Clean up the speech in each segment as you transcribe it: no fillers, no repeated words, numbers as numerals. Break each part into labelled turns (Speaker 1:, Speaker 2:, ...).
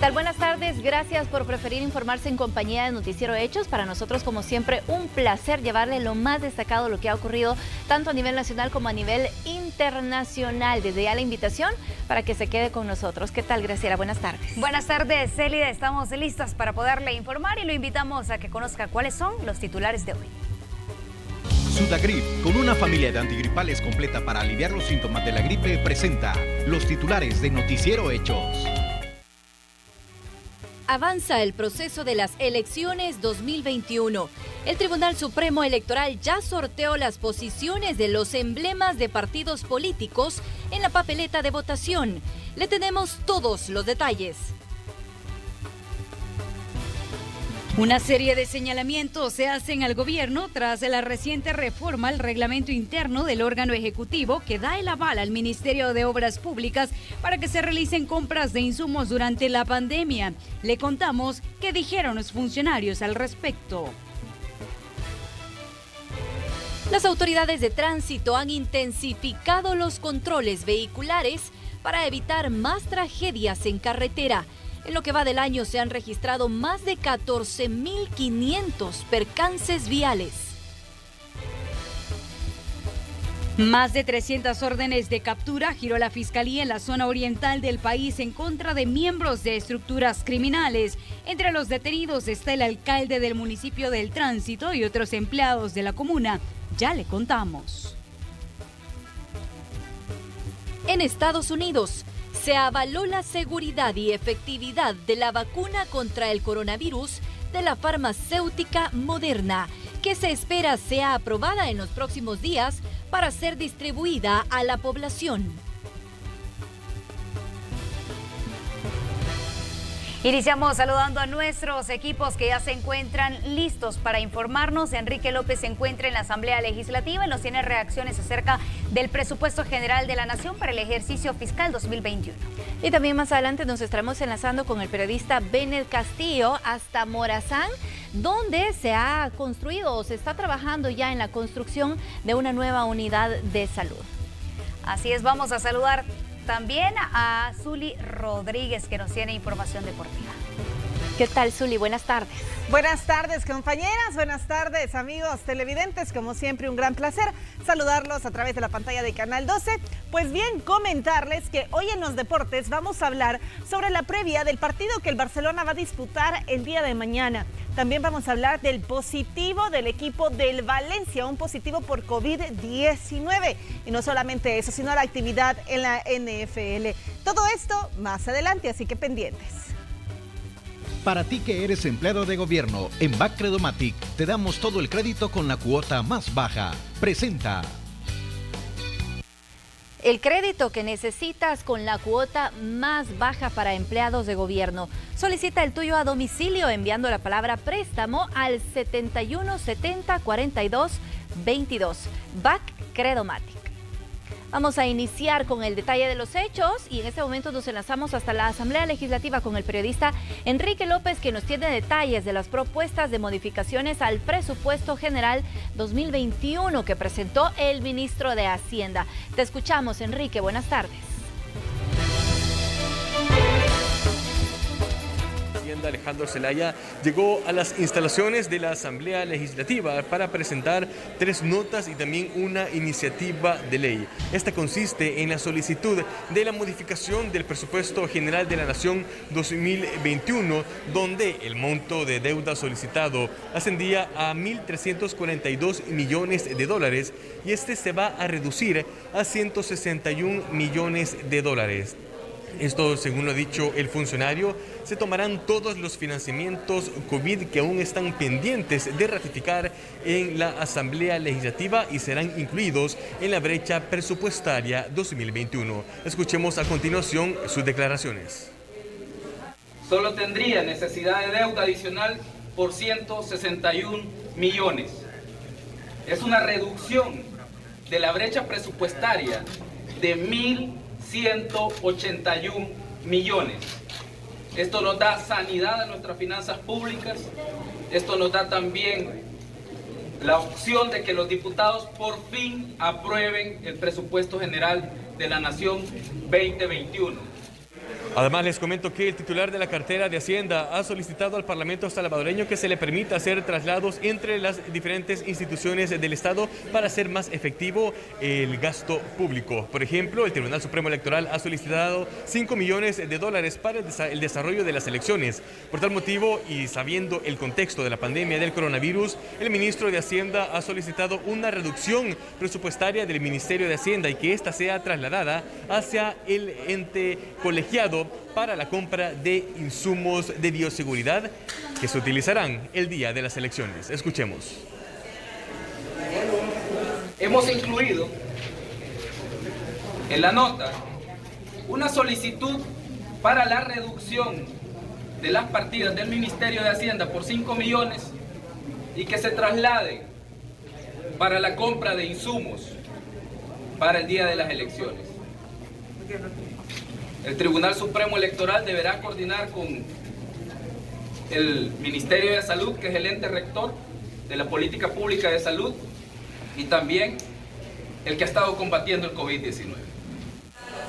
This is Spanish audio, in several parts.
Speaker 1: tal? Buenas tardes. Gracias por preferir informarse en compañía de Noticiero Hechos. Para nosotros, como siempre, un placer llevarle lo más destacado de lo que ha ocurrido tanto a nivel nacional como a nivel internacional. Desde ya la invitación para que se quede con nosotros. ¿Qué tal, Graciela? Buenas tardes.
Speaker 2: Buenas tardes, Célida. Estamos listas para poderle informar y lo invitamos a que conozca cuáles son los titulares de hoy.
Speaker 3: Sudagrip, con una familia de antigripales completa para aliviar los síntomas de la gripe, presenta los titulares de Noticiero Hechos.
Speaker 4: Avanza el proceso de las elecciones 2021. El Tribunal Supremo Electoral ya sorteó las posiciones de los emblemas de partidos políticos en la papeleta de votación. Le tenemos todos los detalles. Una serie de señalamientos se hacen al gobierno tras la reciente reforma al reglamento interno del órgano ejecutivo que da el aval al Ministerio de Obras Públicas para que se realicen compras de insumos durante la pandemia. Le contamos qué dijeron los funcionarios al respecto. Las autoridades de tránsito han intensificado los controles vehiculares para evitar más tragedias en carretera. En lo que va del año se han registrado más de 14.500 percances viales. Más de 300 órdenes de captura giró la Fiscalía en la zona oriental del país en contra de miembros de estructuras criminales. Entre los detenidos está el alcalde del municipio del Tránsito y otros empleados de la comuna. Ya le contamos. En Estados Unidos se avaló la seguridad y efectividad de la vacuna contra el coronavirus de la farmacéutica Moderna, que se espera sea aprobada en los próximos días para ser distribuida a la población.
Speaker 2: Iniciamos saludando a nuestros equipos que ya se encuentran listos para informarnos. Enrique López se encuentra en la Asamblea Legislativa y nos tiene reacciones acerca del presupuesto general de la Nación para el ejercicio fiscal 2021.
Speaker 1: Y también más adelante nos estaremos enlazando con el periodista Benet Castillo hasta Morazán, donde se ha construido o se está trabajando ya en la construcción de una nueva unidad de salud.
Speaker 2: Así es, vamos a saludar también a Zuli Rodríguez, que nos tiene información deportiva.
Speaker 1: ¿Qué tal, Zuli? Buenas tardes.
Speaker 5: Buenas tardes, compañeras. Buenas tardes, amigos televidentes. Como siempre, un gran placer saludarlos a través de la pantalla de Canal 12. Pues bien, comentarles que hoy en los deportes vamos a hablar sobre la previa del partido que el Barcelona va a disputar el día de mañana. También vamos a hablar del positivo del equipo del Valencia, un positivo por COVID-19. Y no solamente eso, sino la actividad en la NFL. Todo esto más adelante, así que pendientes.
Speaker 3: Para ti que eres empleado de gobierno, en Bacredomatic te damos todo el crédito con la cuota más baja. Presenta.
Speaker 1: El crédito que necesitas con la cuota más baja para empleados de gobierno. Solicita el tuyo a domicilio enviando la palabra préstamo al 71 70 42 22. Bacredomatic. Vamos a iniciar con el detalle de los hechos y en este momento nos enlazamos hasta la Asamblea Legislativa con el periodista Enrique López, que nos tiene detalles de las propuestas de modificaciones al presupuesto general 2021 que presentó el ministro de Hacienda. Te escuchamos, Enrique. Buenas tardes.
Speaker 6: Alejandro Zelaya llegó a las instalaciones de la Asamblea Legislativa para presentar 3 notas y también una iniciativa de ley. Esta consiste en la solicitud de la modificación del presupuesto general de la Nación 2021, donde el monto de deuda solicitado ascendía a 1.342 millones de dólares y este se va a reducir a 161 millones de dólares. Esto, según lo ha dicho el funcionario, se tomarán todos los financiamientos COVID que aún están pendientes de ratificar en la Asamblea Legislativa y serán incluidos en la brecha presupuestaria 2021. Escuchemos a continuación sus declaraciones.
Speaker 7: Solo tendría necesidad de deuda adicional por 161 millones. Es una reducción de la brecha presupuestaria de 1.181 millones. Esto nos da sanidad a nuestras finanzas públicas. Esto nos da también la opción de que los diputados por fin aprueben el presupuesto general de la Nación 2021.
Speaker 6: Además, les comento que el titular de la cartera de Hacienda ha solicitado al Parlamento salvadoreño que se le permita hacer traslados entre las diferentes instituciones del Estado para hacer más efectivo el gasto público. Por ejemplo, el Tribunal Supremo Electoral ha solicitado $5 millones para el desarrollo de las elecciones. Por tal motivo, y sabiendo el contexto de la pandemia del coronavirus, el ministro de Hacienda ha solicitado una reducción presupuestaria del Ministerio de Hacienda y que ésta sea trasladada hacia el ente colegiado para la compra de insumos de bioseguridad que se utilizarán el día de las elecciones. Escuchemos.
Speaker 7: Hemos incluido en la nota una solicitud para la reducción de las partidas del Ministerio de Hacienda por 5 millones y que se traslade para la compra de insumos para el día de las elecciones. El Tribunal Supremo Electoral deberá coordinar con el Ministerio de Salud, que es el ente rector de la política pública de salud, y también el que ha estado combatiendo el COVID-19.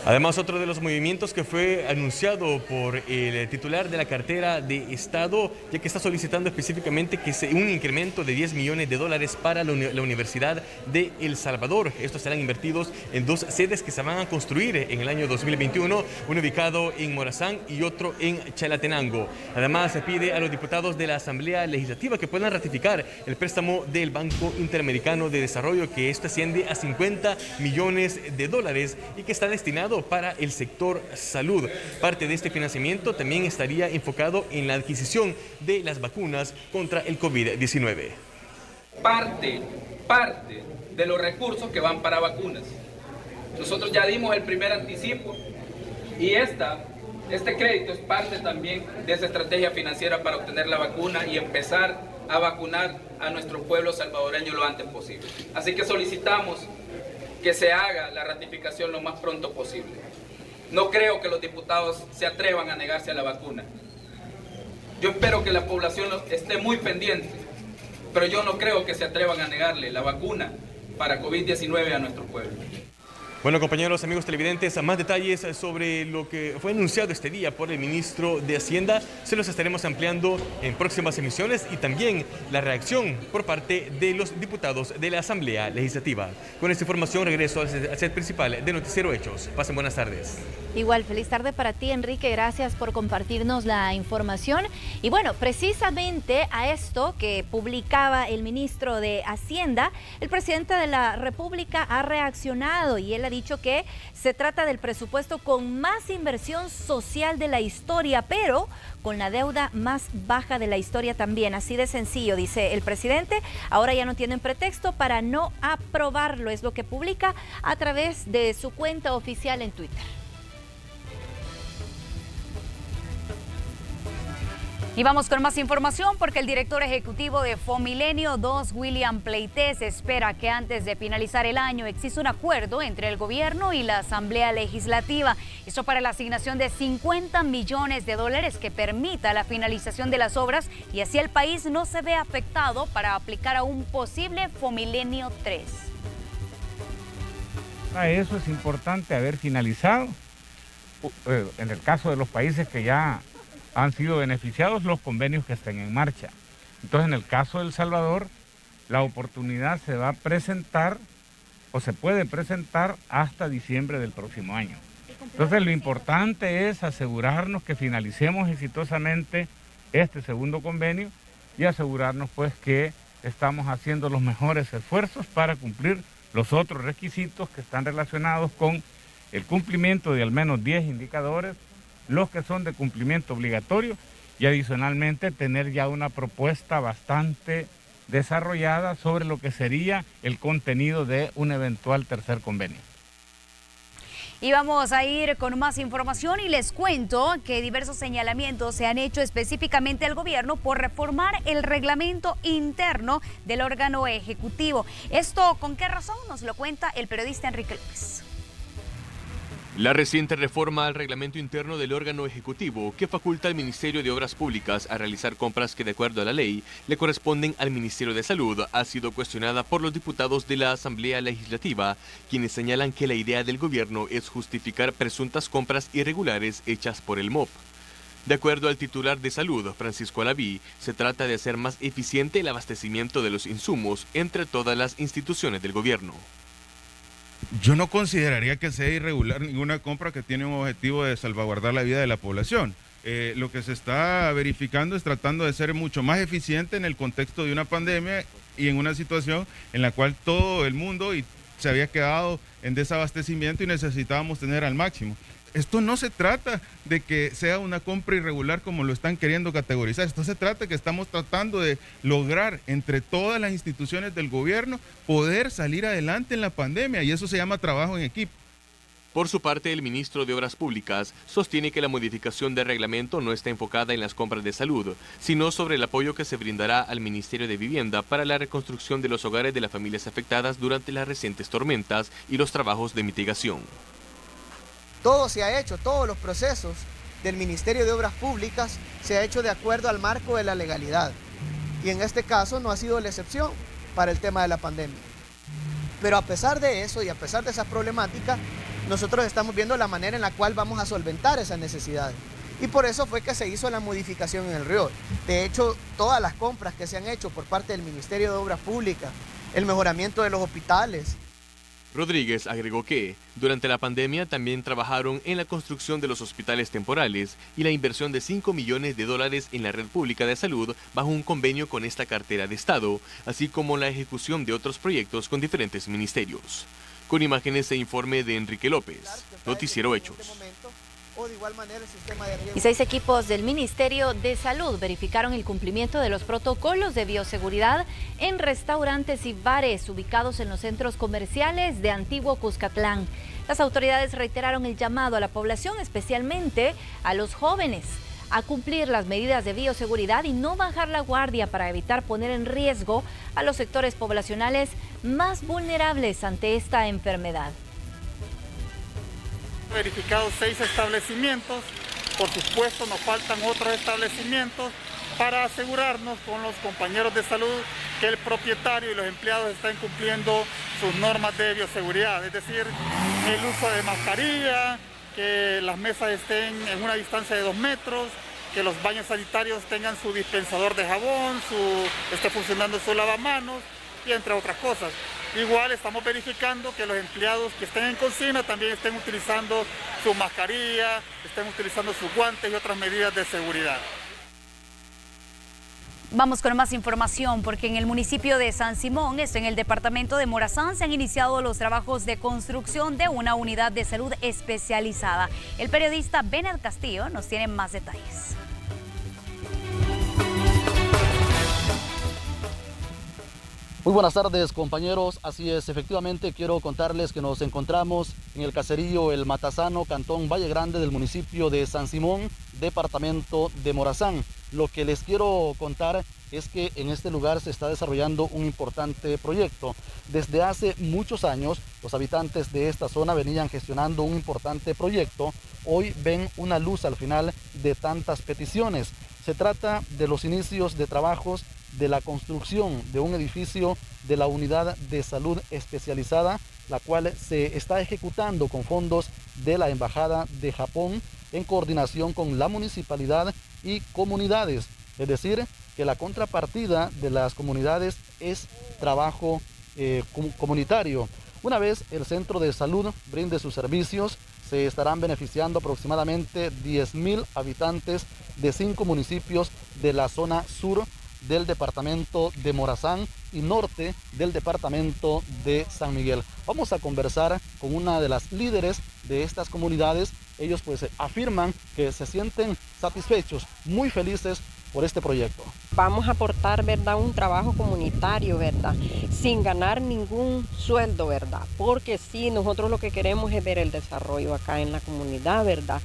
Speaker 6: Además, otro de los movimientos que fue anunciado por el titular de la cartera de Estado, ya que está solicitando específicamente que un incremento de $10 millones para la Universidad de El Salvador. Estos serán invertidos en 2 sedes que se van a construir en el año 2021, uno ubicado en Morazán y otro en Chalatenango. Además, se pide a los diputados de la Asamblea Legislativa que puedan ratificar el préstamo del Banco Interamericano de Desarrollo, que esto asciende a $50 millones y que está destinado para el sector salud. Parte de este financiamiento también estaría enfocado en la adquisición de las vacunas contra el COVID-19.
Speaker 7: Parte de los recursos que van para vacunas. Nosotros ya dimos el primer anticipo y este crédito es parte también de esa estrategia financiera para obtener la vacuna y empezar a vacunar a nuestro pueblo salvadoreño lo antes posible. Así que solicitamos que se haga la ratificación lo más pronto posible. No creo que los diputados se atrevan a negarse a la vacuna. Yo espero que la población esté muy pendiente, pero yo no creo que se atrevan a negarle la vacuna para COVID-19 a nuestro pueblo.
Speaker 6: Bueno, compañeros, amigos televidentes, más detalles sobre lo que fue anunciado este día por el ministro de Hacienda se los estaremos ampliando en próximas emisiones y también la reacción por parte de los diputados de la Asamblea Legislativa. Con esta información regreso al set principal de Noticiero Hechos. Pasen buenas tardes.
Speaker 1: Igual, feliz tarde para ti, Enrique. Gracias por compartirnos la información. Y bueno, precisamente a esto que publicaba el ministro de Hacienda, el presidente de la República ha reaccionado y él ha dicho que se trata del presupuesto con más inversión social de la historia, pero con la deuda más baja de la historia también. Así de sencillo, dice el presidente. Ahora ya no tienen pretexto para no aprobarlo, es lo que publica a través de su cuenta oficial en Twitter.
Speaker 2: Y vamos con más información porque el director ejecutivo de Fomilenio 2, William Pleites, espera que antes de finalizar el año exista un acuerdo entre el gobierno y la Asamblea Legislativa. Esto para la asignación de $50 millones que permita la finalización de las obras y así el país no se ve afectado para aplicar a un posible Fomilenio 3.
Speaker 8: Para eso es importante haber finalizado, en el caso de los países que ya han sido beneficiados, los convenios que estén en marcha. Entonces, en el caso de El Salvador, la oportunidad se va a presentar o se puede presentar hasta diciembre del próximo año. Entonces, lo importante es asegurarnos que finalicemos exitosamente este segundo convenio y asegurarnos pues que estamos haciendo los mejores esfuerzos para cumplir los otros requisitos que están relacionados con el cumplimiento de al menos 10 indicadores, los que son de cumplimiento obligatorio y adicionalmente tener ya una propuesta bastante desarrollada sobre lo que sería el contenido de un eventual tercer convenio.
Speaker 2: Y vamos a ir con más información y les cuento que diversos señalamientos se han hecho específicamente al gobierno por reformar el reglamento interno del órgano ejecutivo. ¿Esto con qué razón? Nos lo cuenta el periodista Enrique López.
Speaker 6: La reciente reforma al reglamento interno del órgano ejecutivo que faculta al Ministerio de Obras Públicas a realizar compras que de acuerdo a la ley le corresponden al Ministerio de Salud ha sido cuestionada por los diputados de la Asamblea Legislativa, quienes señalan que la idea del gobierno es justificar presuntas compras irregulares hechas por el MOP. De acuerdo al titular de Salud, Francisco Alaví, se trata de hacer más eficiente el abastecimiento de los insumos entre todas las instituciones del gobierno.
Speaker 9: Yo no consideraría que sea irregular ninguna compra que tiene un objetivo de salvaguardar la vida de la población. Lo que se está verificando es tratando de ser mucho más eficiente en el contexto de una pandemia y en una situación en la cual todo el mundo se había quedado en desabastecimiento y necesitábamos tener al máximo. Esto no se trata de que sea una compra irregular como lo están queriendo categorizar. Esto se trata de que estamos tratando de lograr entre todas las instituciones del gobierno poder salir adelante en la pandemia y eso se llama trabajo en equipo.
Speaker 6: Por su parte, el ministro de Obras Públicas sostiene que la modificación del reglamento no está enfocada en las compras de salud, sino sobre el apoyo que se brindará al Ministerio de Vivienda para la reconstrucción de los hogares de las familias afectadas durante las recientes tormentas y los trabajos de mitigación.
Speaker 10: Todo se ha hecho, todos los procesos del Ministerio de Obras Públicas se ha hecho de acuerdo al marco de la legalidad. Y en este caso no ha sido la excepción para el tema de la pandemia. Pero a pesar de eso y a pesar de esas problemáticas, nosotros estamos viendo la manera en la cual vamos a solventar esas necesidades. Y por eso fue que se hizo la modificación en el RIOR. De hecho, todas las compras que se han hecho por parte del Ministerio de Obras Públicas, el mejoramiento de los hospitales.
Speaker 6: Rodríguez agregó que, durante la pandemia también trabajaron en la construcción de los hospitales temporales y la inversión de $5 millones en la red pública de salud bajo un convenio con esta cartera de Estado, así como la ejecución de otros proyectos con diferentes ministerios. Con imágenes e informe de Enrique López, Noticiero Hechos.
Speaker 1: Y 6 equipos del Ministerio de Salud verificaron el cumplimiento de los protocolos de bioseguridad en restaurantes y bares ubicados en los centros comerciales de Antiguo Cuscatlán. Las autoridades reiteraron el llamado a la población, especialmente a los jóvenes, a cumplir las medidas de bioseguridad y no bajar la guardia para evitar poner en riesgo a los sectores poblacionales más vulnerables ante esta enfermedad.
Speaker 11: Verificados 6 establecimientos, por supuesto nos faltan otros establecimientos para asegurarnos con los compañeros de salud que el propietario y los empleados están cumpliendo sus normas de bioseguridad, es decir, el uso de mascarilla, que las mesas estén en una distancia de 2 metros, que los baños sanitarios tengan su dispensador de jabón, esté funcionando su lavamanos y entre otras cosas. Igual estamos verificando que los empleados que estén en cocina también estén utilizando su mascarilla, estén utilizando sus guantes y otras medidas de seguridad.
Speaker 2: Vamos con más información porque en el municipio de San Simón, esto en el departamento de Morazán, se han iniciado los trabajos de construcción de una unidad de salud especializada. El periodista Bened Castillo nos tiene más detalles.
Speaker 12: Muy buenas tardes, compañeros. Así es, efectivamente quiero contarles que nos encontramos en el caserío El Matasano, cantón Valle Grande del municipio de San Simón, departamento de Morazán. Lo que les quiero contar es que en este lugar se está desarrollando un importante proyecto. Desde hace muchos años, los habitantes de esta zona venían gestionando un importante proyecto. Hoy ven una luz al final de tantas peticiones. Se trata de los inicios de trabajos de la construcción de un edificio de la unidad de salud especializada, la cual se está ejecutando con fondos de la Embajada de Japón en coordinación con la municipalidad y comunidades. Es decir, que la contrapartida de las comunidades es trabajo comunitario. Una vez el centro de salud brinde sus servicios, se estarán beneficiando aproximadamente 10.000 habitantes de 5 municipios de la zona sur del departamento de Morazán y norte del departamento de San Miguel. Vamos a conversar con una de las líderes de estas comunidades. Ellos pues afirman que se sienten satisfechos, muy felices por este proyecto.
Speaker 13: Vamos a aportar, ¿verdad?, un trabajo comunitario, ¿verdad?, sin ganar ningún sueldo, ¿verdad?, porque sí, nosotros lo que queremos es ver el desarrollo acá en la comunidad, ¿verdad?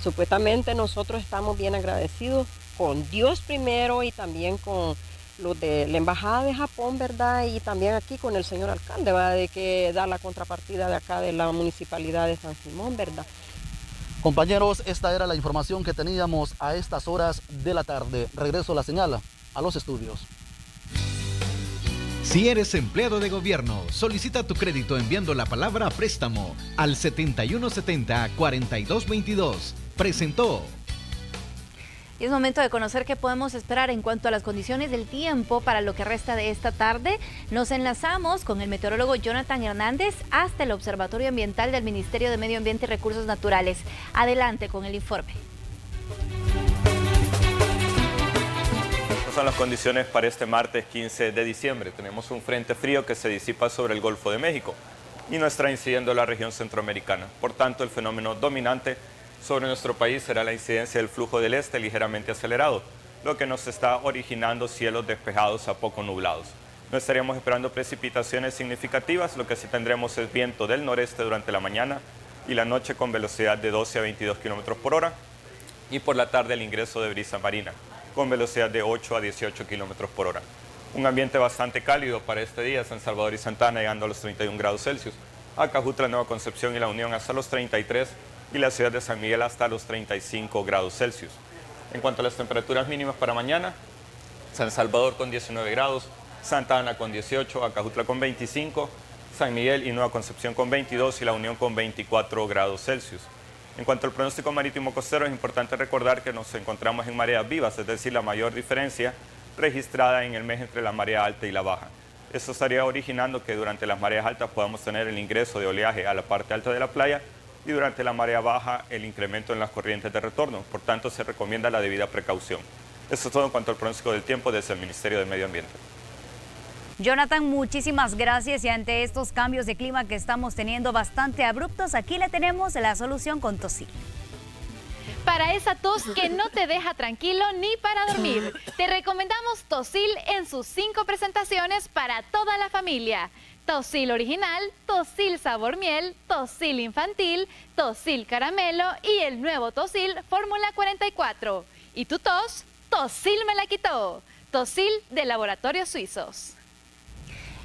Speaker 13: Supuestamente nosotros estamos bien agradecidos con Dios primero y también con los de la Embajada de Japón, ¿verdad? Y también aquí con el señor alcalde, ¿verdad? De que da la contrapartida de acá de la Municipalidad de San Simón, ¿verdad?
Speaker 12: Compañeros, esta era la información que teníamos a estas horas de la tarde. Regreso la señal a los estudios.
Speaker 3: Si eres empleado de gobierno, solicita tu crédito enviando la palabra préstamo al 7170-4222. Presentó.
Speaker 1: Y es momento de conocer qué podemos esperar en cuanto a las condiciones del tiempo para lo que resta de esta tarde. Nos enlazamos con el meteorólogo Jonathan Hernández hasta el Observatorio Ambiental del Ministerio de Medio Ambiente y Recursos Naturales. Adelante con el informe.
Speaker 14: Estas son las condiciones para este martes 15 de diciembre. Tenemos un frente frío que se disipa sobre el Golfo de México y no estará incidiendo en la región centroamericana. Por tanto, el fenómeno dominante sobre nuestro país será la incidencia del flujo del este ligeramente acelerado, lo que nos está originando cielos despejados a poco nublados. No estaríamos esperando precipitaciones significativas, lo que sí tendremos es viento del noreste durante la mañana y la noche con velocidad de 12 a 22 km por hora y por la tarde el ingreso de brisa marina con velocidad de 8 a 18 km por hora. Un ambiente bastante cálido para este día, San Salvador y Santa Ana llegando a los 31 grados Celsius, Acajutla, Nueva Concepción y La Unión hasta los 33 y la ciudad de San Miguel hasta los 35 grados Celsius. En cuanto a las temperaturas mínimas para mañana, San Salvador con 19 grados, Santa Ana con 18, Acajutla con 25, San Miguel y Nueva Concepción con 22 y La Unión con 24 grados Celsius. En cuanto al pronóstico marítimo costero, es importante recordar que nos encontramos en mareas vivas, es decir, la mayor diferencia registrada en el mes entre la marea alta y la baja. Esto estaría originando que durante las mareas altas podamos tener el ingreso de oleaje a la parte alta de la playa y durante la marea baja el incremento en las corrientes de retorno. Por tanto, se recomienda la debida precaución. Esto es todo en cuanto al pronóstico del tiempo desde el Ministerio de Medio Ambiente.
Speaker 2: Jonathan, muchísimas gracias y ante estos cambios de clima que estamos teniendo bastante abruptos, aquí le tenemos la solución con Tosil.
Speaker 15: Para esa tos que no te deja tranquilo ni para dormir, te recomendamos Tosil en sus 5 presentaciones para toda la familia. Tosil original, Tosil sabor miel, Tosil infantil, Tosil caramelo y el nuevo Tosil Fórmula 44. ¿Y tu tos? Tosil me la quitó. Tosil de Laboratorios Suizos.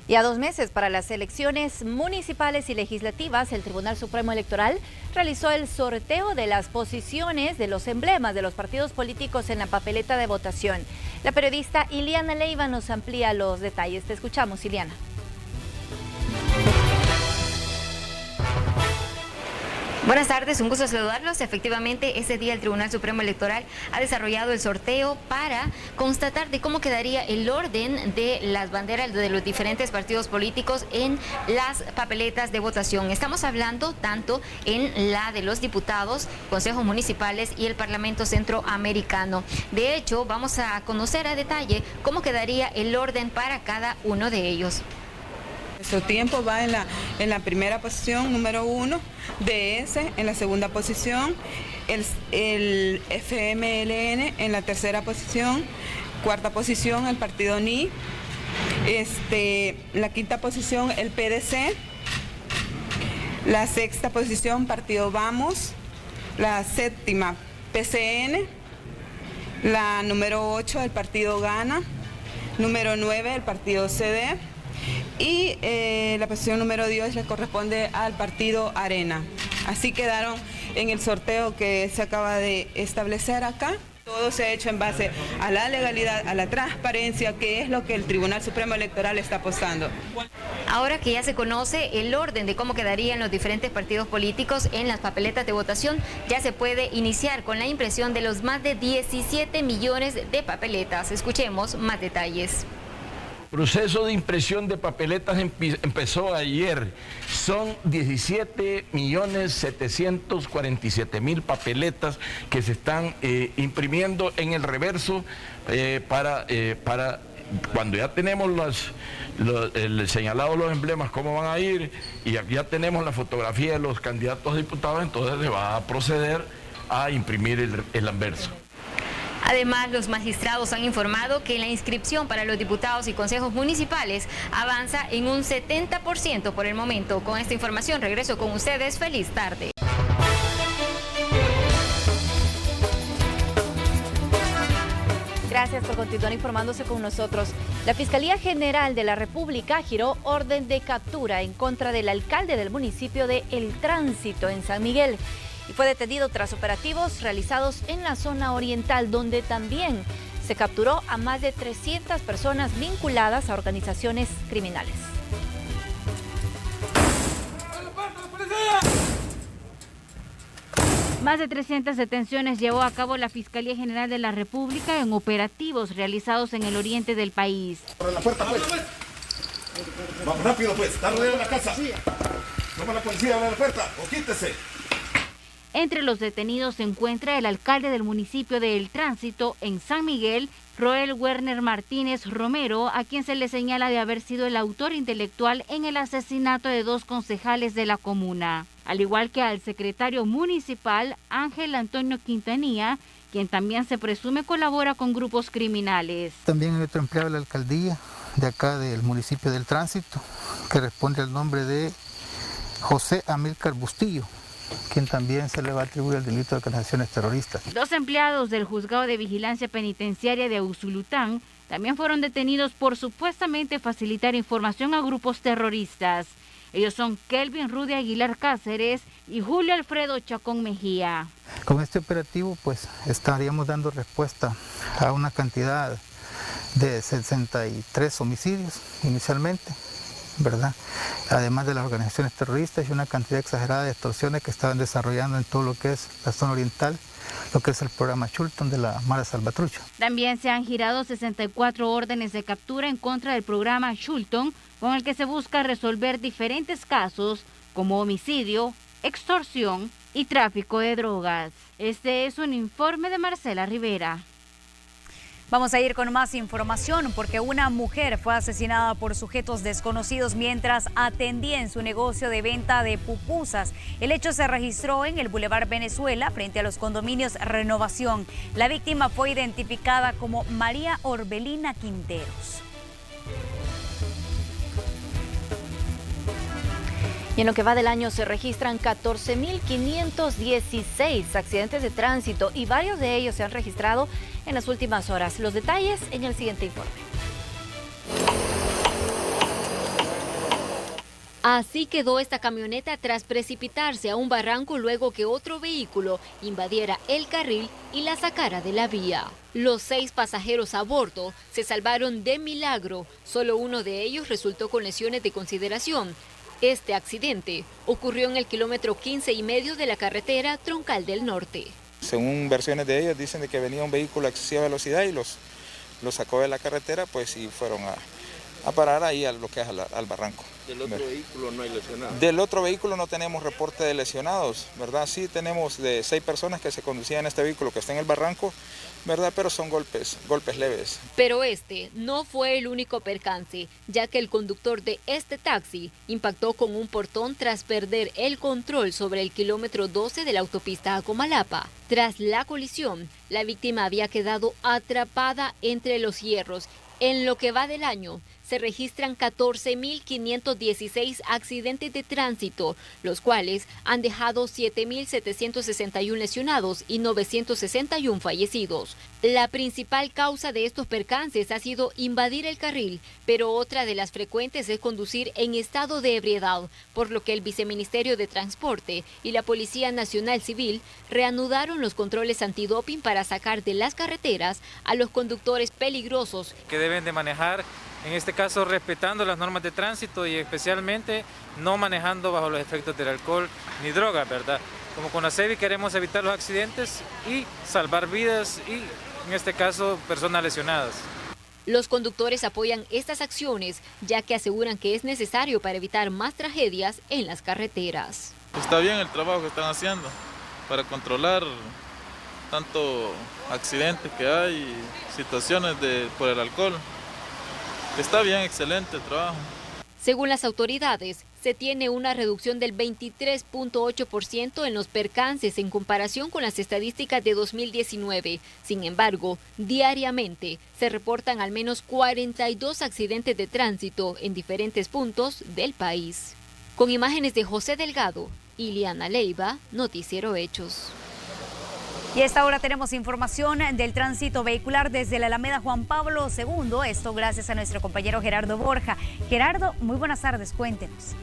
Speaker 1: Y a 2 meses para las elecciones municipales y legislativas, el Tribunal Supremo Electoral realizó el sorteo de las posiciones de los emblemas de los partidos políticos en la papeleta de votación. La periodista Iliana Leiva nos amplía los detalles. Te escuchamos, Iliana.
Speaker 16: Buenas tardes, un gusto saludarlos. Efectivamente, ese día el Tribunal Supremo Electoral ha desarrollado el sorteo para constatar de cómo quedaría el orden de las banderas de los diferentes partidos políticos en las papeletas de votación. Estamos hablando tanto en la de los diputados, consejos municipales y el Parlamento Centroamericano. De hecho, vamos a conocer a detalle cómo quedaría el orden para cada uno de ellos.
Speaker 17: Nuestro tiempo va en la primera posición, número 1, DS, en la segunda posición, el FMLN en la tercera posición, cuarta posición el partido NI, la quinta posición el PDC, la sexta posición partido Vamos, la séptima PCN, la número 8 el partido Gana, número 9 el partido CD. Y la posición número 10 le corresponde al partido Arena. Así quedaron en el sorteo que se acaba de establecer acá. Todo se ha hecho en base a la legalidad, a la transparencia, que es lo que el Tribunal Supremo Electoral está apostando.
Speaker 16: Ahora que ya se conoce el orden de cómo quedarían los diferentes partidos políticos en las papeletas de votación, ya se puede iniciar con la impresión de los más de 17 millones de papeletas. Escuchemos más detalles.
Speaker 18: El proceso de impresión de papeletas empezó ayer. Son 17.747.000 papeletas que se están imprimiendo en el reverso para cuando ya tenemos el señalado los emblemas, cómo van a ir, y ya tenemos la fotografía de los candidatos a diputados, entonces se va a proceder a imprimir el anverso.
Speaker 16: Además, los magistrados han informado que la inscripción para los diputados y consejos municipales avanza en un 70% por el momento. Con esta información regreso con ustedes. Feliz tarde.
Speaker 1: Gracias por continuar informándose con nosotros. La Fiscalía General de la República giró orden de captura en contra del alcalde del municipio de El Tránsito en San Miguel y fue detenido tras operativos realizados en la zona oriental, donde también se capturó a más de 300 personas vinculadas a organizaciones criminales.
Speaker 19: Más de 300 detenciones llevó a cabo la Fiscalía General de la República en operativos realizados en el oriente del país.
Speaker 20: Por la puerta, pues. Vamos rápido, pues. Está rodeada la casa. Toma la policía, abre la puerta o quítese.
Speaker 19: Entre los detenidos se encuentra el alcalde del municipio de El Tránsito en San Miguel, Roel Werner Martínez Romero, a quien se le señala de haber sido el autor intelectual en el asesinato de 2 concejales de la comuna, al igual que al secretario municipal Ángel Antonio Quintanilla, quien también se presume colabora con grupos criminales.
Speaker 21: También hay otro empleado de la alcaldía de acá del municipio del Tránsito, que responde al nombre de José Amílcar Bustillo, quien también se le va a atribuir el delito de organizaciones terroristas.
Speaker 19: 2 empleados del Juzgado de Vigilancia Penitenciaria de Usulután también fueron detenidos por supuestamente facilitar información a grupos terroristas. Ellos son Kelvin Rudy Aguilar Cáceres y Julio Alfredo Chacón Mejía.
Speaker 21: Con este operativo pues estaríamos dando respuesta a una cantidad de 63 homicidios inicialmente, ¿verdad? Además de las organizaciones terroristas y una cantidad exagerada de extorsiones que estaban desarrollando en todo lo que es la zona oriental, lo que es el programa Chulton de la Mara Salvatrucha.
Speaker 19: También se han girado 64 órdenes de captura en contra del programa Chulton, con el que se busca resolver diferentes casos como homicidio, extorsión y tráfico de drogas. Este es un informe de Marcela Rivera.
Speaker 2: Vamos a ir con más información porque una mujer fue asesinada por sujetos desconocidos mientras atendía en su negocio de venta de pupusas. El hecho se registró en el Boulevard Venezuela frente a los condominios Renovación. La víctima fue identificada como María Orbelina Quinteros.
Speaker 1: Y en lo que va del año se registran 14.516 accidentes de tránsito y varios de ellos se han registrado en las últimas horas. Los detalles en el siguiente informe.
Speaker 22: Así quedó esta camioneta tras precipitarse a un barranco luego que otro vehículo invadiera el carril y la sacara de la vía. Los 6 pasajeros a bordo se salvaron de milagro, solo uno de ellos resultó con lesiones de consideración. Este accidente ocurrió en el kilómetro 15,5 de la carretera Troncal del Norte.
Speaker 23: Según versiones de ellos, dicen de que venía un vehículo a excesiva velocidad y los sacó de la carretera, pues y fueron a parar ahí a lo que es al barranco.
Speaker 24: ¿Del otro vehículo no hay lesionados?
Speaker 23: Del otro vehículo no tenemos reporte de lesionados, ¿verdad? Sí tenemos de 6 personas que se conducían en este vehículo que está en el barranco, ¿verdad? Pero son golpes leves.
Speaker 22: Pero este no fue el único percance, ya que el conductor de este taxi impactó con un portón tras perder el control sobre el kilómetro 12 de la autopista a Comalapa. Tras la colisión, la víctima había quedado atrapada entre los hierros. En lo que va del año, se registran 14.516 accidentes de tránsito, los cuales han dejado 7.761 lesionados y 961 fallecidos. La principal causa de estos percances ha sido invadir el carril, pero otra de las frecuentes es conducir en estado de ebriedad, por lo que el Viceministerio de Transporte y la Policía Nacional Civil reanudaron los controles antidoping para sacar de las carreteras a los conductores peligrosos
Speaker 25: que deben de manejar, en este caso respetando las normas de tránsito y especialmente no manejando bajo los efectos del alcohol ni drogas, ¿verdad? Como CONACEBI queremos evitar los accidentes y salvar vidas y en este caso personas lesionadas.
Speaker 22: Los conductores apoyan estas acciones ya que aseguran que es necesario para evitar más tragedias en las carreteras.
Speaker 26: Está bien el trabajo que están haciendo para controlar tanto accidentes que hay y situaciones por el alcohol. Está bien, excelente el trabajo.
Speaker 22: Según las autoridades, se tiene una reducción del 23.8% en los percances en comparación con las estadísticas de 2019. Sin embargo, diariamente se reportan al menos 42 accidentes de tránsito en diferentes puntos del país. Con imágenes de José Delgado, Iliana Leiva, Noticiero Hechos.
Speaker 2: Y a esta hora tenemos información del tránsito vehicular desde la Alameda Juan Pablo II, esto gracias a nuestro compañero Gerardo Borja. Gerardo, muy buenas tardes, cuéntenos.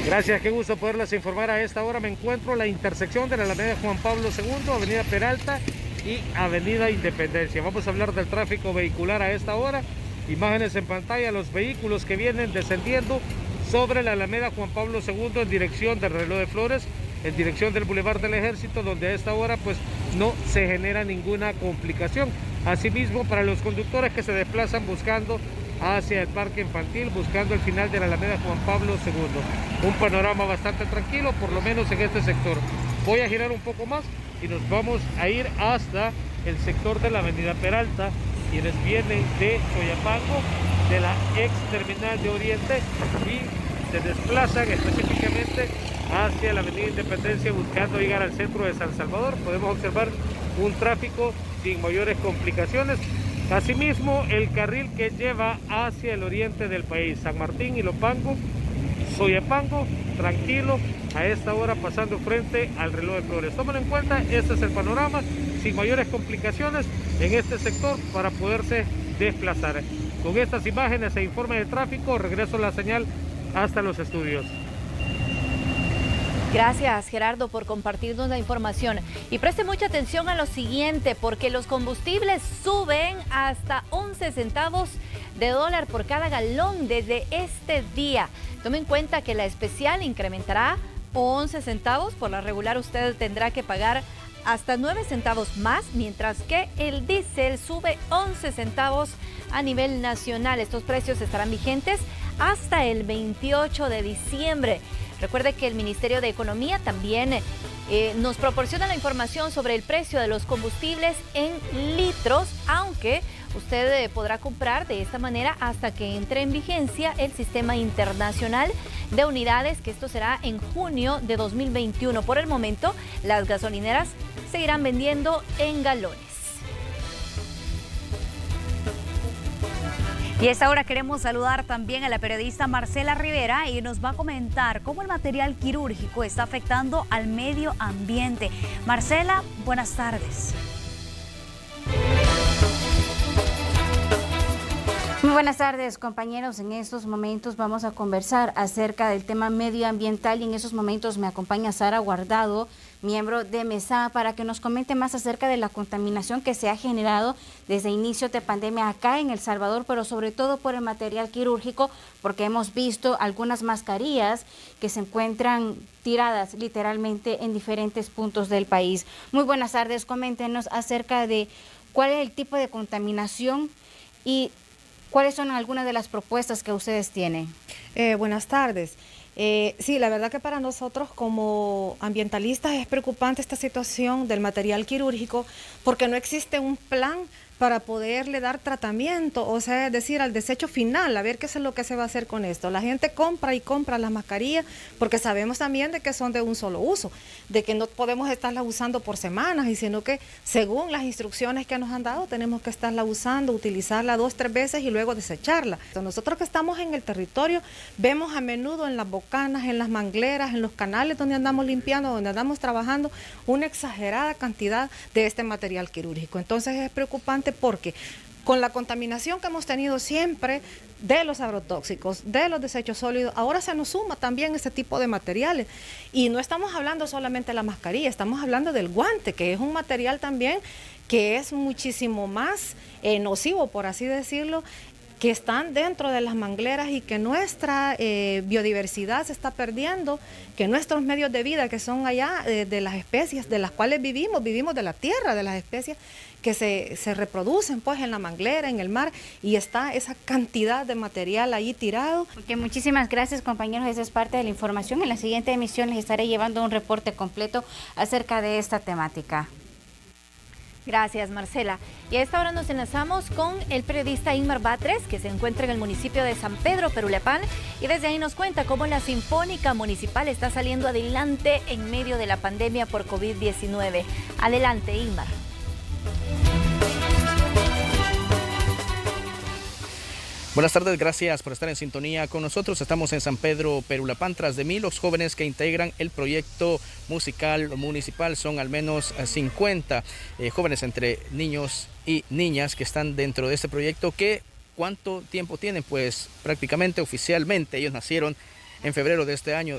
Speaker 4: Gracias, qué gusto poderles informar. A esta hora me encuentro en la intersección de la Alameda Juan Pablo II, Avenida Peralta y Avenida Independencia. Vamos a hablar del tráfico vehicular a esta hora. Imágenes en pantalla, los vehículos que vienen descendiendo sobre la Alameda Juan Pablo II en dirección del Reloj de Flores, en dirección del Boulevard del Ejército, donde a esta hora pues no se genera ninguna complicación. Asimismo, para los conductores que se desplazan buscando hacia el parque infantil, buscando el final de la Alameda Juan Pablo II. Un panorama bastante tranquilo, por lo menos en este sector. Voy a girar un poco más y nos vamos a ir hasta el sector de la Avenida Peralta, quienes vienen de Soyapango, de la ex terminal de Oriente, y se desplazan específicamente hacia la Avenida Independencia buscando llegar al centro de San Salvador. Podemos observar un tráfico sin mayores complicaciones. Asimismo, el carril que lleva hacia el oriente del país, San Martín, Ilopango, Soyapango, tranquilo, a esta hora pasando frente al Reloj de Flores. Tomen en cuenta, este es el panorama, sin mayores complicaciones en este sector para poderse desplazar. Con estas imágenes e informe de tráfico, regreso la señal hasta los estudios.
Speaker 1: Gracias, Gerardo, por compartirnos la información. Y preste mucha atención a lo siguiente, porque los combustibles suben hasta 11 centavos de dólar por cada galón desde este día. Tome en cuenta que la especial incrementará 11 centavos, por la regular usted tendrá que pagar hasta 9 centavos más, mientras que el diésel sube 11 centavos a nivel nacional. Estos precios estarán vigentes hasta el 28 de diciembre. Recuerde que el Ministerio de Economía también nos proporciona la información sobre el precio de los combustibles en litros, aunque usted podrá comprar de esta manera hasta que entre en vigencia el Sistema Internacional de Unidades, que esto será en junio de 2021. Por el momento, las gasolineras seguirán vendiendo en galones.
Speaker 2: Y a esta hora queremos saludar también a la periodista Marcela Rivera y nos va a comentar cómo el material quirúrgico está afectando al medio ambiente. Marcela, buenas tardes.
Speaker 5: Muy buenas tardes, compañeros. En estos momentos vamos a conversar acerca del tema medioambiental y en esos momentos me acompaña Sara Guardado, miembro de MESA, para que nos comente más acerca de la contaminación que se ha generado desde inicio de pandemia acá en El Salvador, pero sobre todo por el material quirúrgico, porque hemos visto algunas mascarillas que se encuentran tiradas literalmente en diferentes puntos del país. Muy buenas tardes, coméntenos acerca de cuál es el tipo de contaminación y cuáles son algunas de las propuestas que ustedes tienen.
Speaker 7: Buenas tardes. Sí, la verdad que para nosotros como ambientalistas es preocupante esta situación del material quirúrgico porque no existe un plan para poderle dar tratamiento, o sea, es decir, al desecho final, a ver qué es lo que se va a hacer con esto. La gente compra y compra las mascarillas porque sabemos también de que son de un solo uso, de que no podemos estarlas usando por semanas, y sino que según las instrucciones que nos han dado tenemos que estarla usando, utilizarla 2 o 3 veces y luego desecharla. Entonces, nosotros que estamos en el territorio vemos a menudo en las bocanas, en las mangleras, en los canales donde andamos limpiando, donde andamos trabajando, una exagerada cantidad de este material quirúrgico. Entonces es preocupante porque con la contaminación que hemos tenido siempre de los agrotóxicos, de los desechos sólidos, ahora se nos suma también este tipo de materiales. Y no estamos hablando solamente de la mascarilla, estamos hablando del guante, que es un material también que es muchísimo más nocivo, por así decirlo, que están dentro de las mangleras y que nuestra biodiversidad se está perdiendo, que nuestros medios de vida que son allá de las especies de las cuales vivimos de la tierra, de las especies que se reproducen pues en la manglera, en el mar, y está esa cantidad de material ahí tirado.
Speaker 5: Okay, muchísimas gracias, compañeros, esa es parte de la información. En la siguiente emisión les estaré llevando un reporte completo acerca de esta temática.
Speaker 1: Gracias, Marcela. Y a esta hora nos enlazamos con el periodista Inmar Batres, que se encuentra en el municipio de San Pedro, Peruliapán, y desde ahí nos cuenta cómo la Sinfónica Municipal está saliendo adelante en medio de la pandemia por COVID-19. Adelante, Inmar.
Speaker 6: Buenas tardes, gracias por estar en sintonía con nosotros. Estamos en San Pedro, Perulapán. Tras de mí, los jóvenes que integran el proyecto musical municipal. Son al menos 50 jóvenes entre niños y niñas que están dentro de este proyecto. ¿Cuánto tiempo tienen? Pues prácticamente oficialmente ellos nacieron en febrero de este año,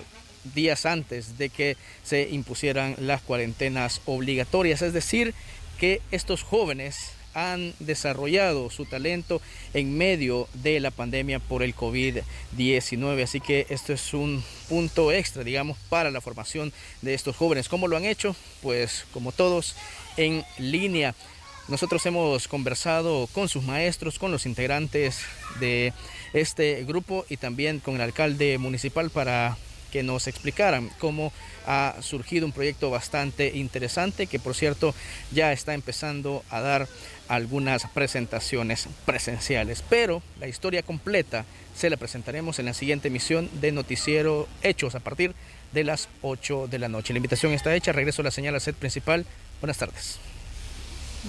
Speaker 6: días antes de que se impusieran las cuarentenas obligatorias. Es decir, que estos jóvenes han desarrollado su talento en medio de la pandemia por el COVID-19. Así que esto es un punto extra, digamos, para la formación de estos jóvenes. ¿Cómo lo han hecho? Pues como todos, en línea. Nosotros hemos conversado con sus maestros, con los integrantes de este grupo y también con el alcalde municipal para que nos explicaran cómo ha surgido un proyecto bastante interesante que, por cierto, ya está empezando a dar algunas presentaciones presenciales. Pero la historia completa se la presentaremos en la siguiente emisión de Noticiero Hechos a partir de las 8 de la noche. La invitación está hecha. Regreso a la señal a set principal. Buenas tardes.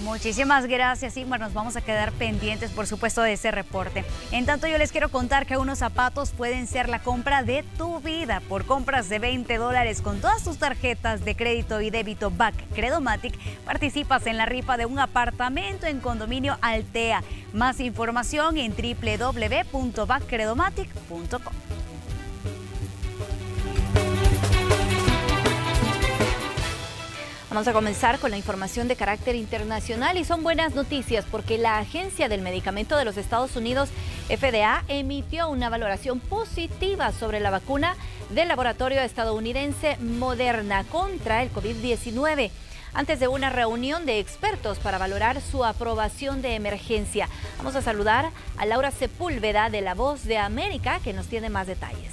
Speaker 2: Muchísimas gracias, Igmar. Nos vamos a quedar pendientes, por supuesto, de ese reporte. En tanto, yo les quiero contar que unos zapatos pueden ser la compra de tu vida. Por compras de $20 con todas tus tarjetas de crédito y débito BAC Credomatic, participas en la rifa de un apartamento en Condominio Altea. Más información en www.baccredomatic.com.
Speaker 1: Vamos a comenzar con la información de carácter internacional y son buenas noticias porque la Agencia del Medicamento de los Estados Unidos, FDA, emitió una valoración positiva sobre la vacuna del laboratorio estadounidense Moderna contra el COVID-19, antes de una reunión de expertos para valorar su aprobación de emergencia. Vamos a saludar a Laura Sepúlveda de La Voz de América, que nos tiene más detalles.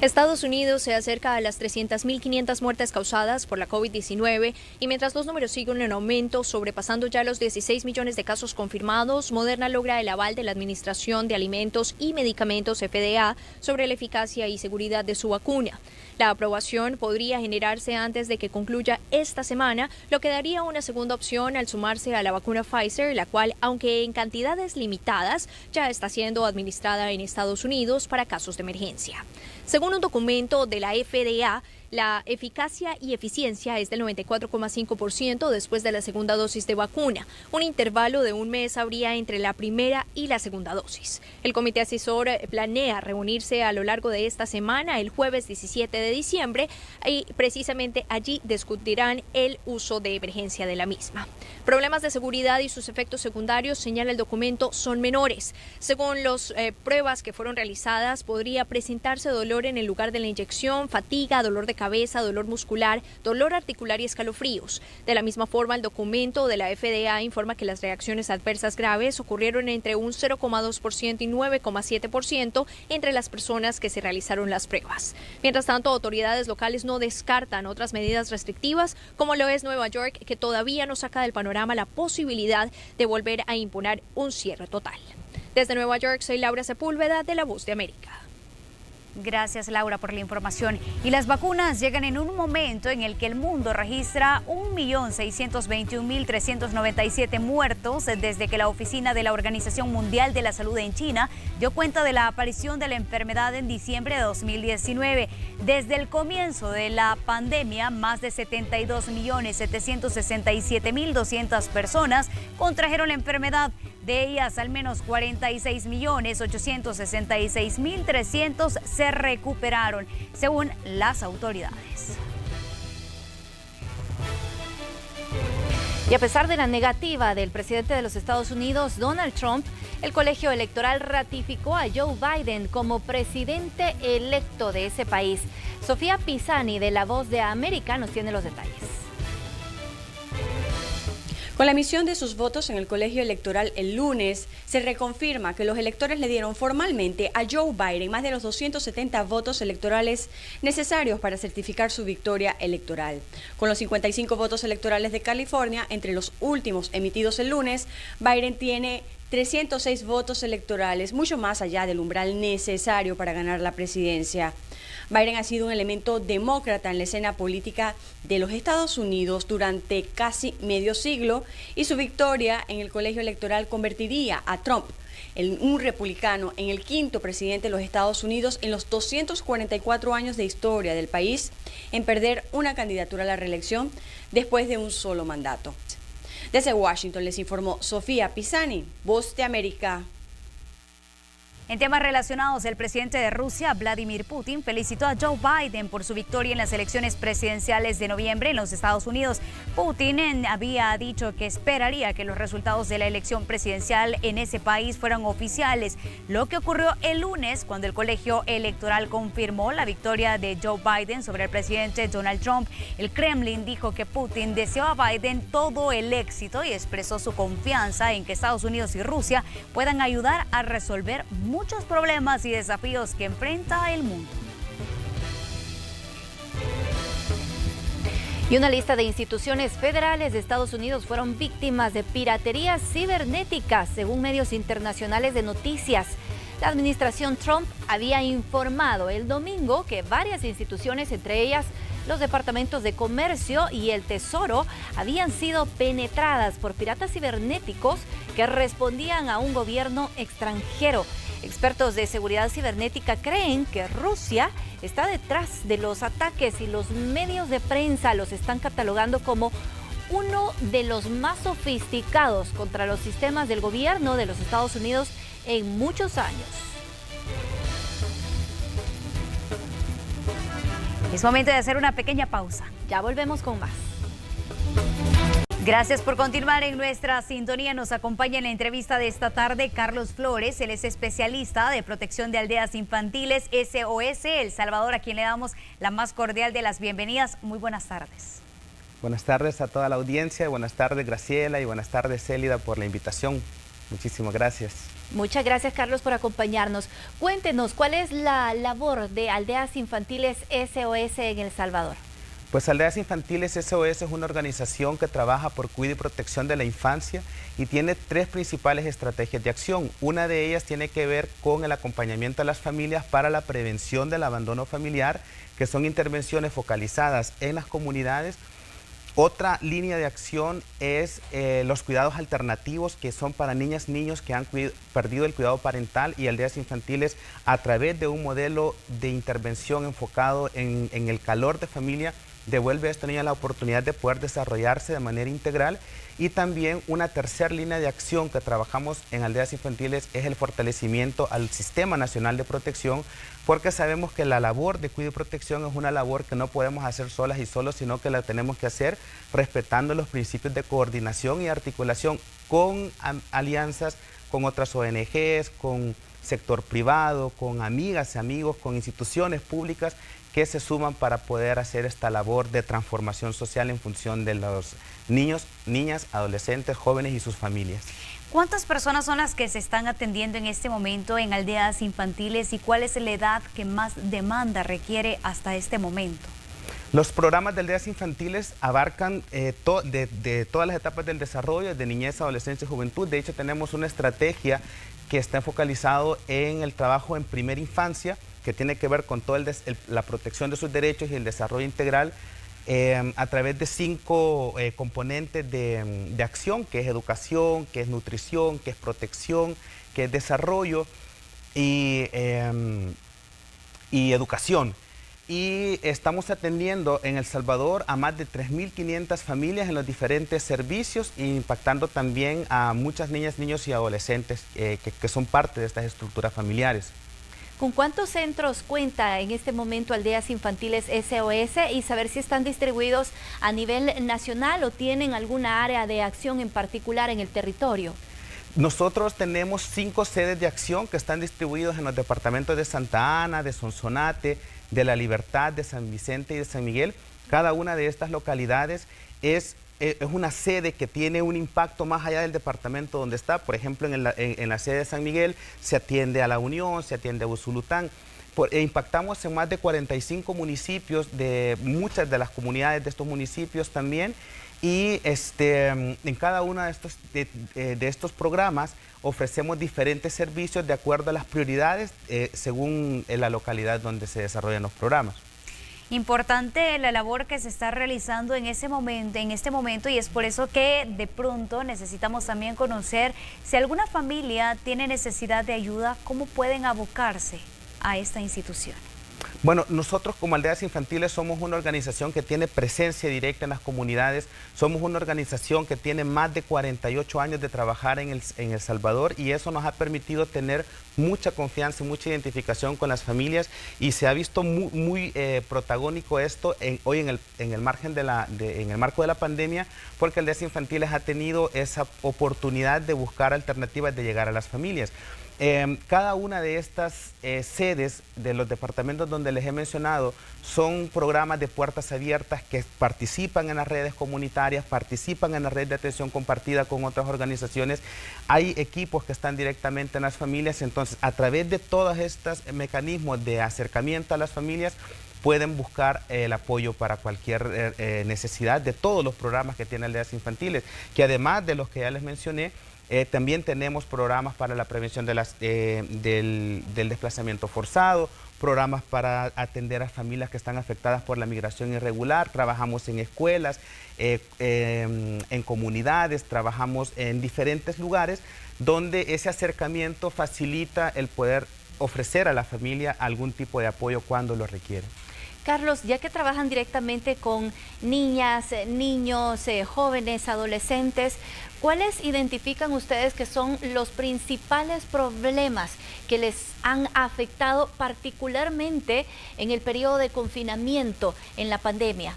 Speaker 8: Estados Unidos se acerca a las 300.500 muertes causadas por la COVID-19 y mientras los números siguen en aumento, sobrepasando ya los 16 millones de casos confirmados, Moderna logra el aval de la Administración de Alimentos y Medicamentos FDA sobre la eficacia y seguridad de su vacuna. La aprobación podría generarse antes de que concluya esta semana, lo que daría una segunda opción al sumarse a la vacuna Pfizer, la cual, aunque en cantidades limitadas, ya está siendo administrada en Estados Unidos para casos de emergencia. Según un documento de la FDA, la eficacia y eficiencia es del 94,5% después de la segunda dosis de vacuna. Un intervalo de un mes habría entre la primera y la segunda dosis. El comité asesor planea reunirse a lo largo de esta semana, el jueves 17 de diciembre, y precisamente allí discutirán el uso de emergencia de la misma. Problemas de seguridad y sus efectos secundarios, señala el documento, son menores. Según las pruebas que fueron realizadas, podría presentarse dolor en el lugar de la inyección, fatiga, dolor de cabeza, dolor muscular, dolor articular y escalofríos. De la misma forma, el documento de la FDA informa que las reacciones adversas graves ocurrieron entre un 0,2% y 9,7% entre las personas que se realizaron las pruebas. Mientras tanto, autoridades locales no descartan otras medidas restrictivas, como lo es Nueva York, que todavía no saca del panorama la posibilidad de volver a imponer un cierre total. Desde Nueva York, soy Laura Sepúlveda de La Voz de América.
Speaker 2: Gracias, Laura, por la información. Y las vacunas llegan en un momento en el que el mundo registra 1.621.397 muertos desde que la Oficina de la Organización Mundial de la Salud en China dio cuenta de la aparición de la enfermedad en diciembre de 2019. Desde el comienzo de la pandemia, más de 72.767.200 personas contrajeron la enfermedad. De ellas, al menos 46.866.300 se recuperaron, según las autoridades.
Speaker 1: Y a pesar de la negativa del presidente de los Estados Unidos, Donald Trump, el colegio electoral ratificó a Joe Biden como presidente electo de ese país. Sofía Pisani, de La Voz de América, nos tiene los detalles.
Speaker 9: Con la emisión de sus votos en el colegio electoral el lunes, se reconfirma que los electores le dieron formalmente a Joe Biden más de los 270 votos electorales necesarios para certificar su victoria electoral. Con los 55 votos electorales de California, entre los últimos emitidos el lunes, Biden tiene 306 votos electorales, mucho más allá del umbral necesario para ganar la presidencia. Biden ha sido un elemento demócrata en la escena política de los Estados Unidos durante casi medio siglo y su victoria en el colegio electoral convertiría a Trump, un republicano, en el quinto presidente de los Estados Unidos en los 244 años de historia del país en perder una candidatura a la reelección después de un solo mandato. Desde Washington les informó Sofía Pisani, Voz de América.
Speaker 2: En temas relacionados, el presidente de Rusia, Vladimir Putin, felicitó a Joe Biden por su victoria en las elecciones presidenciales de noviembre en los Estados Unidos. Putin había dicho que esperaría que los resultados de la elección presidencial en ese país fueran oficiales, lo que ocurrió el lunes cuando el colegio electoral confirmó la victoria de Joe Biden sobre el presidente Donald Trump. El Kremlin dijo que Putin deseó a Biden todo el éxito y expresó su confianza en que Estados Unidos y Rusia puedan ayudar a resolver muchos problemas y desafíos que enfrenta el mundo.
Speaker 1: Y una lista de instituciones federales de Estados Unidos fueron víctimas de piraterías cibernéticas, según medios internacionales de noticias. La administración Trump había informado el domingo que varias instituciones, entre ellas los departamentos de Comercio y el Tesoro, habían sido penetradas por piratas cibernéticos que respondían a un gobierno extranjero. Expertos de seguridad cibernética creen que Rusia está detrás de los ataques y los medios de prensa los están catalogando como uno de los más sofisticados contra los sistemas del gobierno de los Estados Unidos en muchos años.
Speaker 2: Es momento de hacer una pequeña pausa.
Speaker 1: Ya volvemos con más.
Speaker 2: Gracias por continuar en nuestra sintonía. Nos acompaña en la entrevista de esta tarde Carlos Flores. Él es especialista de protección de aldeas infantiles SOS El Salvador, a quien le damos la más cordial de las bienvenidas. Muy buenas tardes.
Speaker 3: Buenas tardes a toda la audiencia. Buenas tardes, Graciela, y buenas tardes, Célida, por la invitación. Muchísimas gracias.
Speaker 1: Muchas gracias, Carlos, por acompañarnos. Cuéntenos, ¿cuál es la labor de Aldeas Infantiles SOS en El Salvador?
Speaker 3: Pues Aldeas Infantiles SOS es una organización que trabaja por cuidado y protección de la infancia y tiene tres principales estrategias de acción. Una de ellas tiene que ver con el acompañamiento a las familias para la prevención del abandono familiar, que son intervenciones focalizadas en las comunidades. Otra línea de acción es los cuidados alternativos, que son para niñas, niños que han perdido el cuidado parental, y Aldeas Infantiles, a través de un modelo de intervención enfocado en el calor de familia, devuelve a esta niña la oportunidad de poder desarrollarse de manera integral. Y también una tercera línea de acción que trabajamos en Aldeas Infantiles es el fortalecimiento al Sistema Nacional de Protección, porque sabemos que la labor de cuidado y protección es una labor que no podemos hacer solas y solos, sino que la tenemos que hacer respetando los principios de coordinación y articulación con alianzas con otras ONGs, con sector privado, con amigas y amigos, con instituciones públicas que se suman para poder hacer esta labor de transformación social en función de los niños, niñas, adolescentes, jóvenes y sus familias.
Speaker 2: ¿Cuántas personas son las que se están atendiendo en este momento en Aldeas Infantiles y cuál es la edad que más demanda requiere hasta este momento?
Speaker 3: Los programas de Aldeas Infantiles abarcan de todas las etapas del desarrollo, de niñez, adolescencia y juventud. De hecho, tenemos una estrategia que está focalizado en el trabajo en primera infancia, que tiene que ver con toda la protección de sus derechos y el desarrollo integral a través de 5 componentes de acción, que es educación, que es nutrición, que es protección, que es desarrollo y educación. Y estamos atendiendo en El Salvador a más de 3.500 familias en los diferentes servicios, impactando también a muchas niñas, niños y adolescentes que son parte de estas estructuras familiares.
Speaker 1: ¿Con cuántos centros cuenta en este momento Aldeas Infantiles SOS y saber si están distribuidos a nivel nacional o tienen alguna área de acción en particular en el territorio?
Speaker 3: Nosotros tenemos 5 sedes de acción que están distribuidos en los departamentos de Santa Ana, de Sonsonate, de La Libertad, de San Vicente y de San Miguel. Cada una de estas localidades es una sede que tiene un impacto más allá del departamento donde está. Por ejemplo, en la sede de San Miguel se atiende a La Unión, se atiende a Usulután. Impactamos en más de 45 municipios, de muchas de las comunidades de estos municipios también. y en cada uno de estos programas ofrecemos diferentes servicios de acuerdo a las prioridades según la localidad donde se desarrollan los programas.
Speaker 2: Importante la labor que se está realizando en este momento, y es por eso que de pronto necesitamos también conocer si alguna familia tiene necesidad de ayuda, cómo pueden abocarse a esta institución.
Speaker 3: Bueno, nosotros como Aldeas Infantiles somos una organización que tiene presencia directa en las comunidades, somos una organización que tiene más de 48 años de trabajar en El Salvador, y eso nos ha permitido tener mucha confianza y mucha identificación con las familias, y se ha visto muy protagónico esto hoy en el marco de la pandemia, porque Aldeas Infantiles ha tenido esa oportunidad de buscar alternativas de llegar a las familias. Cada una de estas sedes de los departamentos donde les he mencionado son programas de puertas abiertas que participan en las redes comunitarias, participan en la red de atención compartida con otras organizaciones. Hay equipos que están directamente en las familias, entonces a través de todos estos mecanismos de acercamiento a las familias pueden buscar el apoyo para cualquier necesidad de todos los programas que tiene Aldeas Infantiles, que además de los que ya les mencioné, también tenemos programas para la prevención de del desplazamiento forzado, programas para atender a familias que están afectadas por la migración irregular, trabajamos en escuelas, en comunidades, trabajamos en diferentes lugares donde ese acercamiento facilita el poder ofrecer a la familia algún tipo de apoyo cuando lo requiere.
Speaker 1: Carlos, ya que trabajan directamente con niñas, niños, jóvenes, adolescentes, ¿cuáles identifican ustedes que son los principales problemas que les han afectado particularmente en el periodo de confinamiento en la pandemia?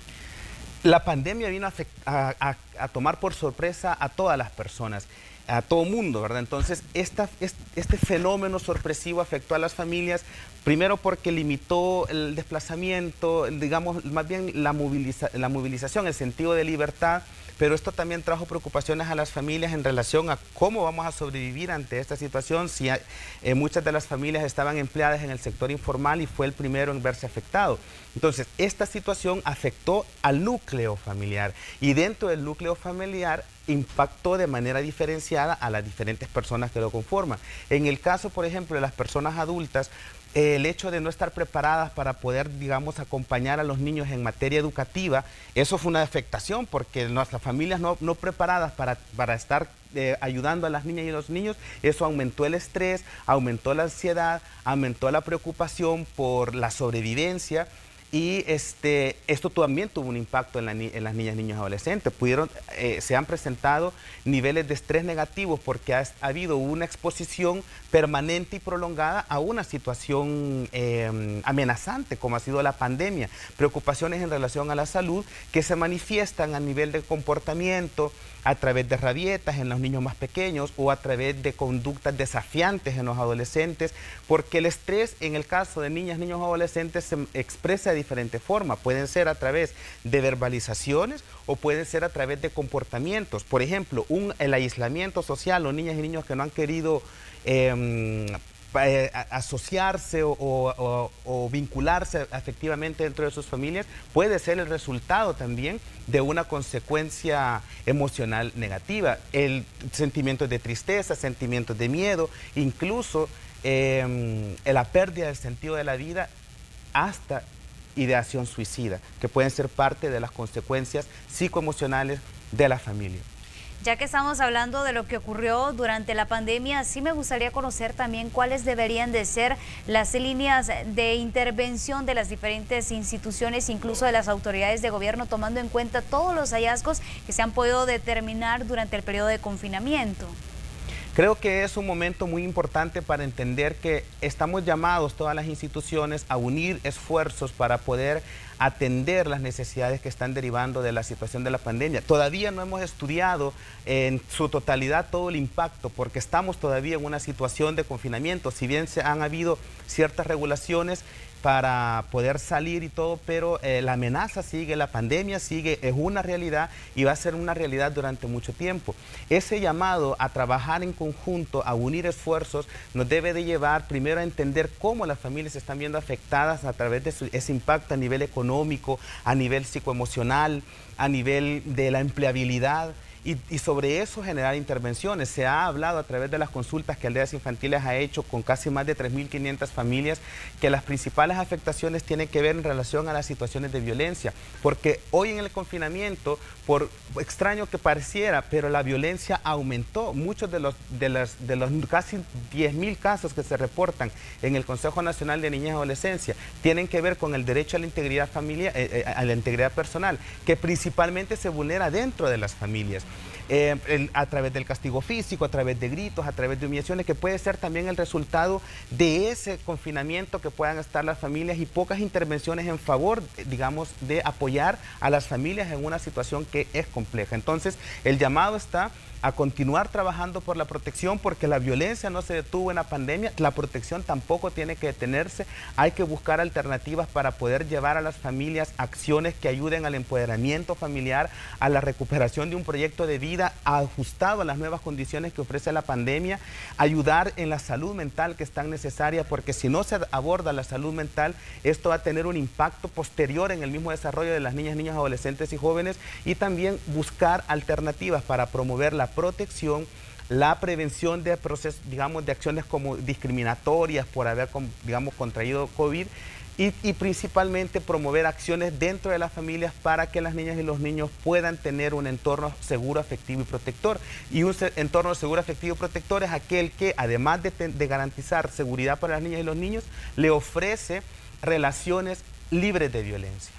Speaker 3: La pandemia vino a tomar por sorpresa a todas las personas, a todo mundo, ¿verdad? Entonces, este fenómeno sorpresivo afectó a las familias, primero porque limitó el desplazamiento, digamos, más bien la movilización, el sentido de libertad, pero esto también trajo preocupaciones a las familias en relación a cómo vamos a sobrevivir ante esta situación, si muchas de las familias estaban empleadas en el sector informal y fue el primero en verse afectado. Entonces, esta situación afectó al núcleo familiar, y dentro del núcleo familiar impactó de manera diferenciada a las diferentes personas que lo conforman. En el caso, por ejemplo, de las personas adultas, el hecho de no estar preparadas para poder, digamos, acompañar a los niños en materia educativa, eso fue una afectación, porque nuestras familias no preparadas para estar ayudando a las niñas y a los niños, eso aumentó el estrés, aumentó la ansiedad, aumentó la preocupación por la sobrevivencia. Y esto también tuvo un impacto en las niñas, niños y adolescentes. Se han presentado niveles de estrés negativos porque ha habido una exposición permanente y prolongada a una situación amenazante como ha sido la pandemia. Preocupaciones en relación a la salud que se manifiestan a nivel de comportamiento, a través de rabietas en los niños más pequeños o a través de conductas desafiantes en los adolescentes, porque el estrés en el caso de niñas, niños o adolescentes se expresa de diferente forma. Pueden ser a través de verbalizaciones o pueden ser a través de comportamientos. Por ejemplo, el aislamiento social, los niñas y niños que no han querido asociarse o vincularse afectivamente dentro de sus familias, puede ser el resultado también de una consecuencia emocional negativa. El sentimientos de tristeza, sentimientos de miedo, incluso la pérdida del sentido de la vida, hasta ideación suicida, que pueden ser parte de las consecuencias psicoemocionales de la familia.
Speaker 2: Ya que estamos hablando de lo que ocurrió durante la pandemia, sí me gustaría conocer también cuáles deberían de ser las líneas de intervención de las diferentes instituciones, incluso de las autoridades de gobierno, tomando en cuenta todos los hallazgos que se han podido determinar durante el periodo de confinamiento.
Speaker 3: Creo que es un momento muy importante para entender que estamos llamados todas las instituciones a unir esfuerzos para poder atender las necesidades que están derivando de la situación de la pandemia. Todavía no hemos estudiado en su totalidad todo el impacto, porque estamos todavía en una situación de confinamiento. Si bien han habido ciertas regulaciones, para poder salir y todo, pero la amenaza sigue, la pandemia sigue, es una realidad y va a ser una realidad durante mucho tiempo. Ese llamado a trabajar en conjunto, a unir esfuerzos, nos debe de llevar primero a entender cómo las familias se están viendo afectadas a través de ese impacto a nivel económico, a nivel psicoemocional, a nivel de la empleabilidad. Y sobre eso generar intervenciones. Se ha hablado a través de las consultas que Aldeas Infantiles ha hecho con casi más de 3.500 familias que las principales afectaciones tienen que ver en relación a las situaciones de violencia. Porque hoy en el confinamiento, por extraño que pareciera, pero la violencia aumentó. Muchos de los casi 10.000 casos que se reportan en el Consejo Nacional de Niñez y Adolescencia tienen que ver con el derecho a la integridad familiar, a la integridad personal, que principalmente se vulnera dentro de las familias. A través del castigo físico, a través de gritos, a través de humillaciones, que puede ser también el resultado de ese confinamiento que puedan estar las familias y pocas intervenciones en favor, digamos, de apoyar a las familias en una situación que es compleja. Entonces, el llamado está a continuar trabajando por la protección, porque la violencia no se detuvo en la pandemia, la protección tampoco tiene que detenerse. Hay que buscar alternativas para poder llevar a las familias acciones que ayuden al empoderamiento familiar, a la recuperación de un proyecto de vida ajustado a las nuevas condiciones que ofrece la pandemia, ayudar en la salud mental que es tan necesaria, porque si no se aborda la salud mental, esto va a tener un impacto posterior en el mismo desarrollo de las niñas, niños, adolescentes y jóvenes, y también buscar alternativas para promover la protección, la prevención de procesos, digamos, de acciones como discriminatorias por haber, digamos, contraído COVID y principalmente promover acciones dentro de las familias para que las niñas y los niños puedan tener un entorno seguro, afectivo y protector. Y un entorno seguro, afectivo y protector es aquel que, además de garantizar seguridad para las niñas y los niños, le ofrece relaciones libres de violencia.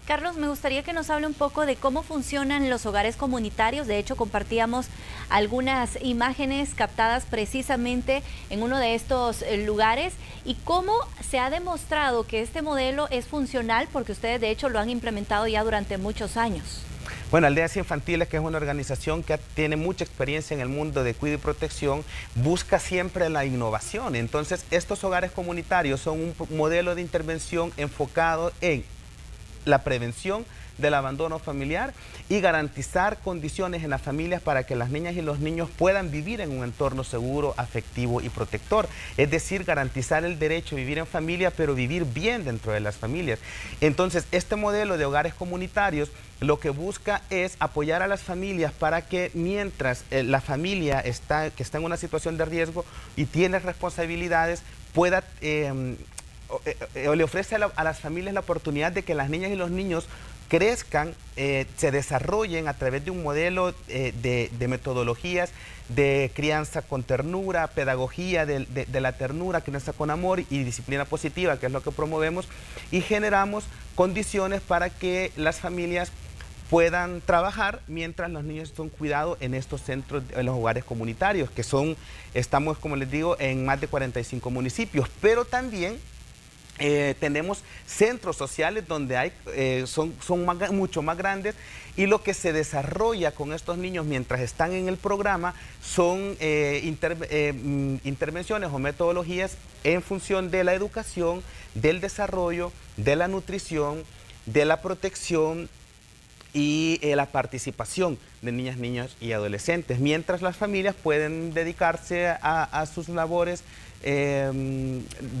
Speaker 1: Carlos, me gustaría que nos hable un poco de cómo funcionan los hogares comunitarios. De hecho, compartíamos algunas imágenes captadas precisamente en uno de estos lugares y cómo se ha demostrado que este modelo es funcional, porque ustedes de hecho lo han implementado ya durante muchos años.
Speaker 3: Bueno, Aldeas Infantiles, que es una organización que tiene mucha experiencia en el mundo de cuidado y protección, busca siempre la innovación. Entonces, estos hogares comunitarios son un modelo de intervención enfocado en la prevención del abandono familiar y garantizar condiciones en las familias para que las niñas y los niños puedan vivir en un entorno seguro, afectivo y protector. Es decir, garantizar el derecho a vivir en familia, pero vivir bien dentro de las familias. Entonces, este modelo de hogares comunitarios lo que busca es apoyar a las familias para que mientras la familia que está en una situación de riesgo y tiene responsabilidades, pueda le ofrece a las familias la oportunidad de que las niñas y los niños crezcan, se desarrollen a través de un modelo de metodologías de crianza con ternura, pedagogía de la ternura, crianza con amor y disciplina positiva, que es lo que promovemos, y generamos condiciones para que las familias puedan trabajar mientras los niños son cuidados en estos centros, en los hogares comunitarios, que estamos, como les digo, en más de 45 municipios, pero también tenemos centros sociales donde son mucho más grandes, y lo que se desarrolla con estos niños mientras están en el programa son intervenciones o metodologías en función de la educación, del desarrollo, de la nutrición, de la protección y la participación de niñas, niños y adolescentes, mientras las familias pueden dedicarse a sus labores,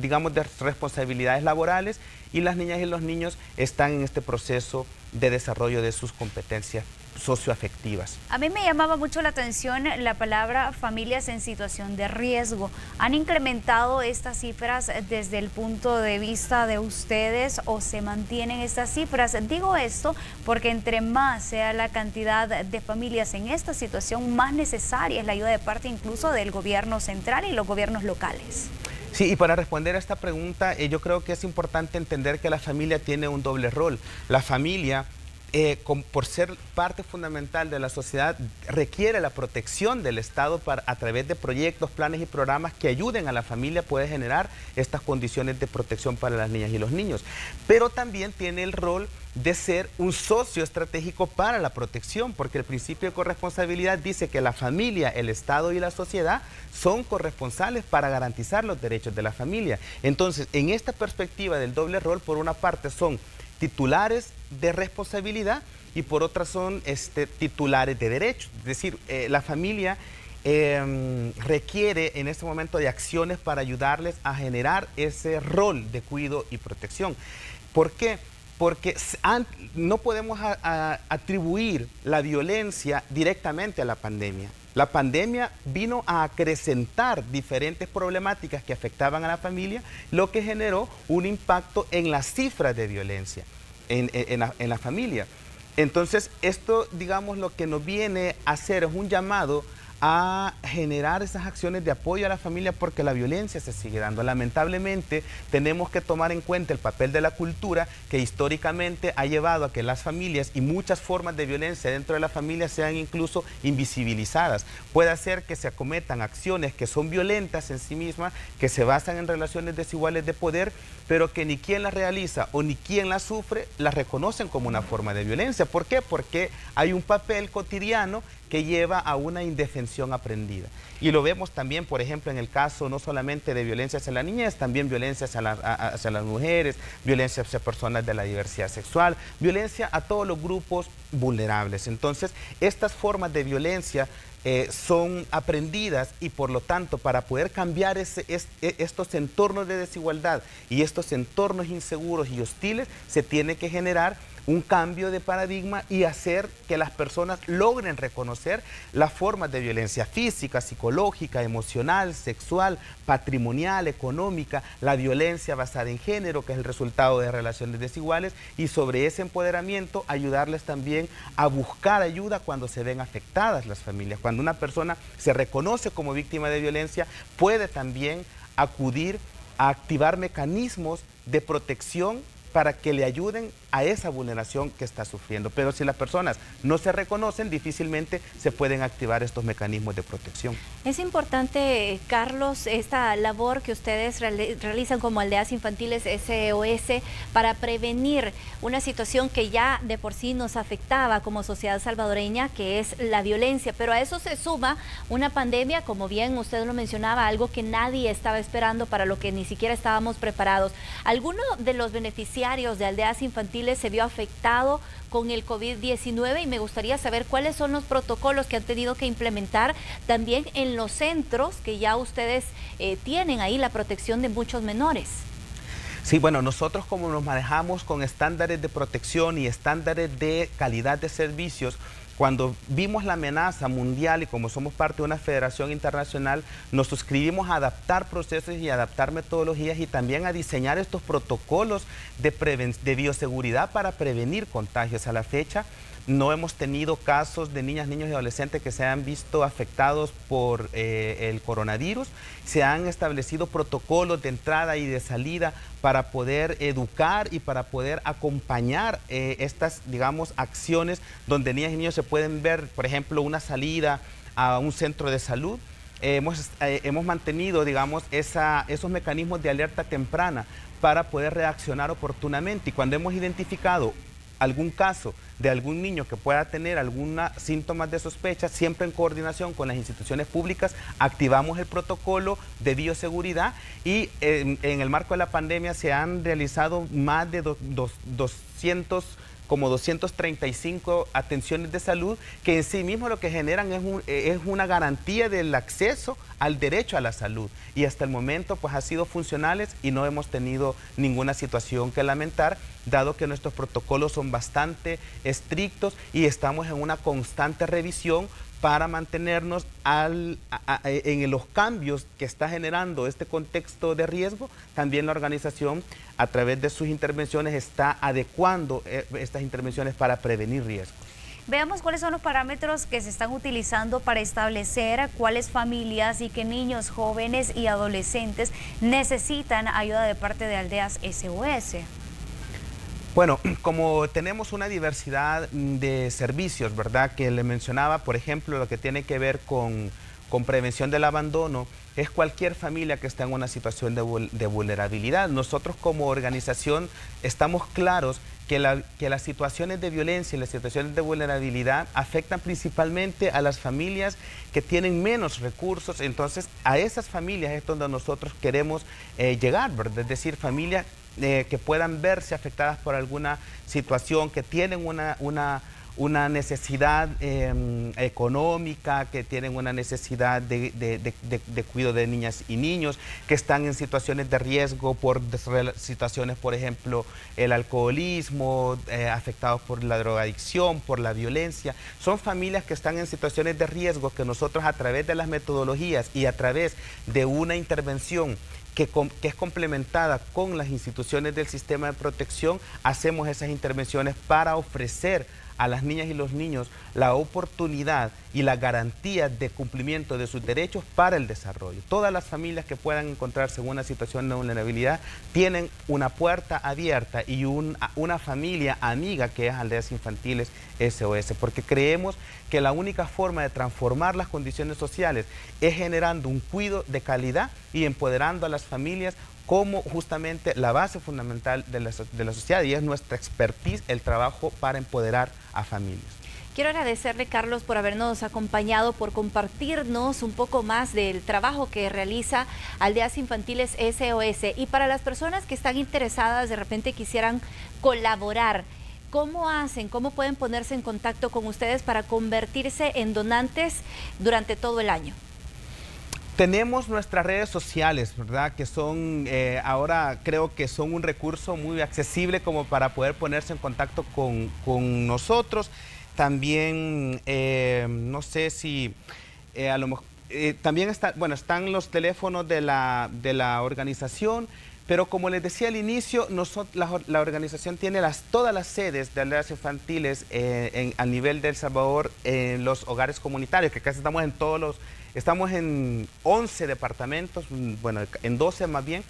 Speaker 3: digamos, de responsabilidades laborales, y las niñas y los niños están en este proceso de desarrollo de sus competencias socioafectivas.
Speaker 2: A mí me llamaba mucho la atención la palabra familias en situación de riesgo. ¿Han incrementado estas cifras desde el punto de vista de ustedes o se mantienen estas cifras? Digo esto porque entre más sea la cantidad de familias en esta situación, más necesaria es la ayuda de parte incluso del gobierno central y los gobiernos locales.
Speaker 3: Sí, y para responder a esta pregunta, yo creo que es importante entender que la familia tiene un doble rol. La familia, por ser parte fundamental de la sociedad, requiere la protección del Estado a través de proyectos, planes y programas que ayuden a la familia a poder generar estas condiciones de protección para las niñas y los niños. Pero también tiene el rol de ser un socio estratégico para la protección, porque el principio de corresponsabilidad dice que la familia, el Estado y la sociedad son corresponsables para garantizar los derechos de la familia. Entonces, en esta perspectiva del doble rol, por una parte son titulares de responsabilidad y por otra son titulares de derechos. Es decir, la familia requiere en este momento de acciones para ayudarles a generar ese rol de cuidado y protección. ¿Por qué? Porque no podemos atribuir la violencia directamente a la pandemia. La pandemia vino a acrecentar diferentes problemáticas que afectaban a la familia, lo que generó un impacto en las cifras de violencia en la familia. Entonces, esto, digamos, lo que nos viene a hacer es un llamado a generar esas acciones de apoyo a la familia, porque la violencia se sigue dando. Lamentablemente tenemos que tomar en cuenta el papel de la cultura, que históricamente ha llevado a que las familias y muchas formas de violencia dentro de la familia sean incluso invisibilizadas. Puede ser que se acometan acciones que son violentas en sí mismas, que se basan en relaciones desiguales de poder, pero que ni quien las realiza o ni quien las sufre las reconocen como una forma de violencia. ¿Por qué? Porque hay un papel cotidiano que lleva a una indefensión aprendida. Y lo vemos también, por ejemplo, en el caso no solamente de violencia hacia la niñez, también violencia hacia las mujeres, violencia hacia personas de la diversidad sexual, violencia a todos los grupos vulnerables. Entonces, estas formas de violencia son aprendidas y por lo tanto para poder cambiar estos entornos de desigualdad y estos entornos inseguros y hostiles se tiene que generar un cambio de paradigma y hacer que las personas logren reconocer las formas de violencia física, psicológica, emocional, sexual, patrimonial, económica, la violencia basada en género, que es el resultado de relaciones desiguales, y sobre ese empoderamiento ayudarles también a buscar ayuda cuando se ven afectadas las familias. Cuando una persona se reconoce como víctima de violencia, puede también acudir a activar mecanismos de protección para que le ayuden a esa vulneración que está sufriendo. Pero si las personas no se reconocen, difícilmente se pueden activar estos mecanismos de protección.
Speaker 1: Es importante, Carlos, esta labor que ustedes realizan como Aldeas Infantiles SOS para prevenir una situación que ya de por sí nos afectaba como sociedad salvadoreña, que es la violencia. Pero a eso se suma una pandemia, como bien usted lo mencionaba, algo que nadie estaba esperando, para lo que ni siquiera estábamos preparados. ¿Alguno de los beneficiarios de Aldeas Infantiles se vio afectado con el COVID-19? Y me gustaría saber cuáles son los protocolos que han tenido que implementar también en los centros que ya ustedes tienen ahí la protección de muchos menores.
Speaker 3: Sí, bueno, nosotros como nos manejamos con estándares de protección y estándares de calidad de servicios, cuando vimos la amenaza mundial y como somos parte de una federación internacional, nos suscribimos a adaptar procesos y adaptar metodologías y también a diseñar estos protocolos de bioseguridad para prevenir contagios. A la fecha no hemos tenido casos de niñas, niños y adolescentes que se han visto afectados por el coronavirus. Se han establecido protocolos de entrada y de salida para poder educar y para poder acompañar estas, digamos, acciones donde niñas y niños se pueden ver, por ejemplo, una salida a un centro de salud. Hemos mantenido, digamos, esos mecanismos de alerta temprana para poder reaccionar oportunamente, y cuando hemos identificado algún caso de algún niño que pueda tener alguna síntomas de sospecha, siempre en coordinación con las instituciones públicas, activamos el protocolo de bioseguridad y en el marco de la pandemia se han realizado más de 235 atenciones de salud, que en sí mismo lo que generan es una garantía del acceso al derecho a la salud, y hasta el momento pues ha sido funcionales y no hemos tenido ninguna situación que lamentar, dado que nuestros protocolos son bastante estrictos y estamos en una constante revisión para mantenernos en los cambios que está generando este contexto de riesgo. También la organización, a través de sus intervenciones, está adecuando estas intervenciones para prevenir riesgos.
Speaker 2: Veamos cuáles son los parámetros que se están utilizando para establecer cuáles familias y qué niños, jóvenes y adolescentes necesitan ayuda de parte de Aldeas SOS.
Speaker 3: Bueno, como tenemos una diversidad de servicios, ¿verdad? Que le mencionaba, por ejemplo, lo que tiene que ver con prevención del abandono, es cualquier familia que está en una situación de vulnerabilidad. Nosotros como organización estamos claros que las situaciones de violencia y las situaciones de vulnerabilidad afectan principalmente a las familias que tienen menos recursos. Entonces, a esas familias es donde nosotros queremos llegar, ¿verdad? Es decir, familias que puedan verse afectadas por alguna situación, que tienen una necesidad económica, que tienen una necesidad de cuidado de niñas y niños, que están en situaciones de riesgo por situaciones, por ejemplo, el alcoholismo, afectados por la drogadicción, por la violencia. Son familias que están en situaciones de riesgo que nosotros, a través de las metodologías y a través de una intervención que es complementada con las instituciones del sistema de protección, hacemos esas intervenciones para ofrecer a las niñas y los niños la oportunidad y la garantía de cumplimiento de sus derechos para el desarrollo. Todas las familias que puedan encontrarse en una situación de vulnerabilidad tienen una puerta abierta y una familia amiga que es Aldeas Infantiles SOS, porque creemos que la única forma de transformar las condiciones sociales es generando un cuidado de calidad y empoderando a las familias como justamente la base fundamental de la sociedad, y es nuestra expertise el trabajo para empoderar a familias.
Speaker 1: Quiero agradecerle, Carlos, por habernos acompañado, por compartirnos un poco más del trabajo que realiza Aldeas Infantiles SOS. Y para las personas que están interesadas, de repente quisieran colaborar, ¿cómo hacen? ¿Cómo pueden ponerse en contacto con ustedes para convertirse en donantes durante todo el año?
Speaker 3: Tenemos nuestras redes sociales, ¿verdad? Que son, ahora creo que son un recurso muy accesible como para poder ponerse en contacto con nosotros. También, no sé si a lo mejor, también están los teléfonos de la organización, pero como les decía al inicio, la organización tiene todas las sedes de Aldeas Infantiles a nivel de El Salvador, en los hogares comunitarios, que casi estamos en 11 departamentos, bueno, en 12 más bien.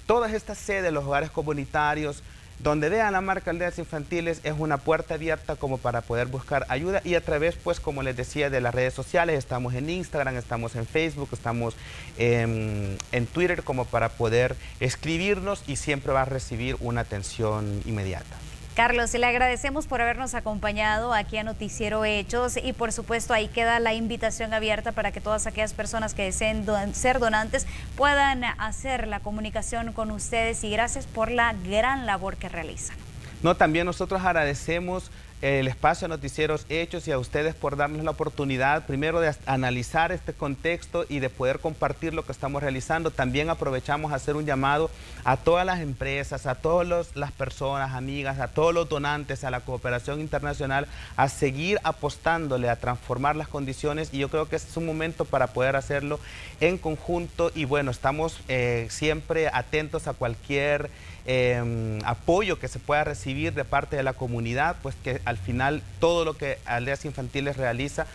Speaker 3: Todas estas sedes, los hogares comunitarios, donde vean la marca Aldeas Infantiles, es una puerta abierta como para poder buscar ayuda, y a través, pues, como les decía, de las redes sociales. Estamos en Instagram, estamos en Facebook, estamos en Twitter, como para poder escribirnos, y siempre va a recibir una atención inmediata.
Speaker 2: Carlos, le agradecemos por habernos acompañado aquí a Noticiero Hechos, y por supuesto ahí queda la invitación abierta para que todas aquellas personas que deseen ser donantes puedan hacer la comunicación con ustedes, y gracias por la gran labor que realizan.
Speaker 3: No, también nosotros agradecemos el espacio a Noticieros Hechos y a ustedes por darnos la oportunidad, primero, de analizar este contexto y de poder compartir lo que estamos realizando. También aprovechamos a hacer un llamado a todas las empresas, a todas las personas, amigas, a todos los donantes, a la cooperación internacional, a seguir apostándole a transformar las condiciones, y yo creo que este es un momento para poder hacerlo en conjunto. Y bueno, estamos siempre atentos a cualquier apoyo que se pueda recibir de parte de la comunidad, pues que al final todo lo que Aldeas Infantiles realiza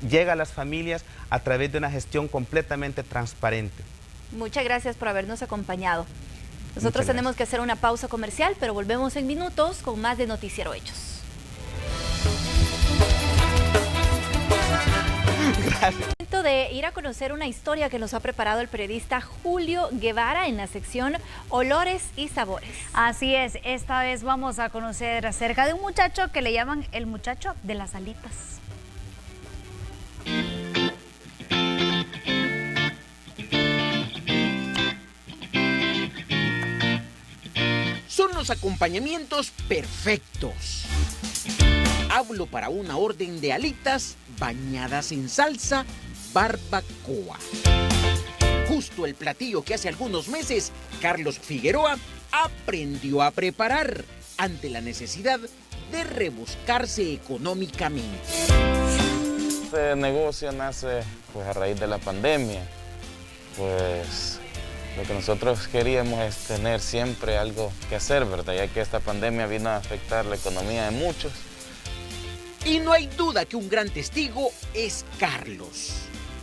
Speaker 3: llega a las familias a través de una gestión completamente transparente.
Speaker 1: Muchas gracias por habernos acompañado. Nosotros tenemos que hacer una pausa comercial, pero volvemos en minutos con más de Noticiero Hechos.
Speaker 3: Gracias.
Speaker 1: Momento de ir a conocer una historia que nos ha preparado el periodista Julio Guevara en la sección Olores y Sabores.
Speaker 2: Así es, esta vez vamos a conocer acerca de un muchacho que le llaman el muchacho de las alitas.
Speaker 10: Son los acompañamientos perfectos. Hablo para una orden de alitas bañadas en salsa barbacoa. Justo el platillo que hace algunos meses Carlos Figueroa aprendió a preparar ante la necesidad de rebuscarse económicamente.
Speaker 11: Este negocio nace pues a raíz de la pandemia. Pues lo que nosotros queríamos es tener siempre algo que hacer, ¿verdad? Ya que esta pandemia vino a afectar la economía de muchos.
Speaker 10: Y no hay duda que un gran testigo es Carlos.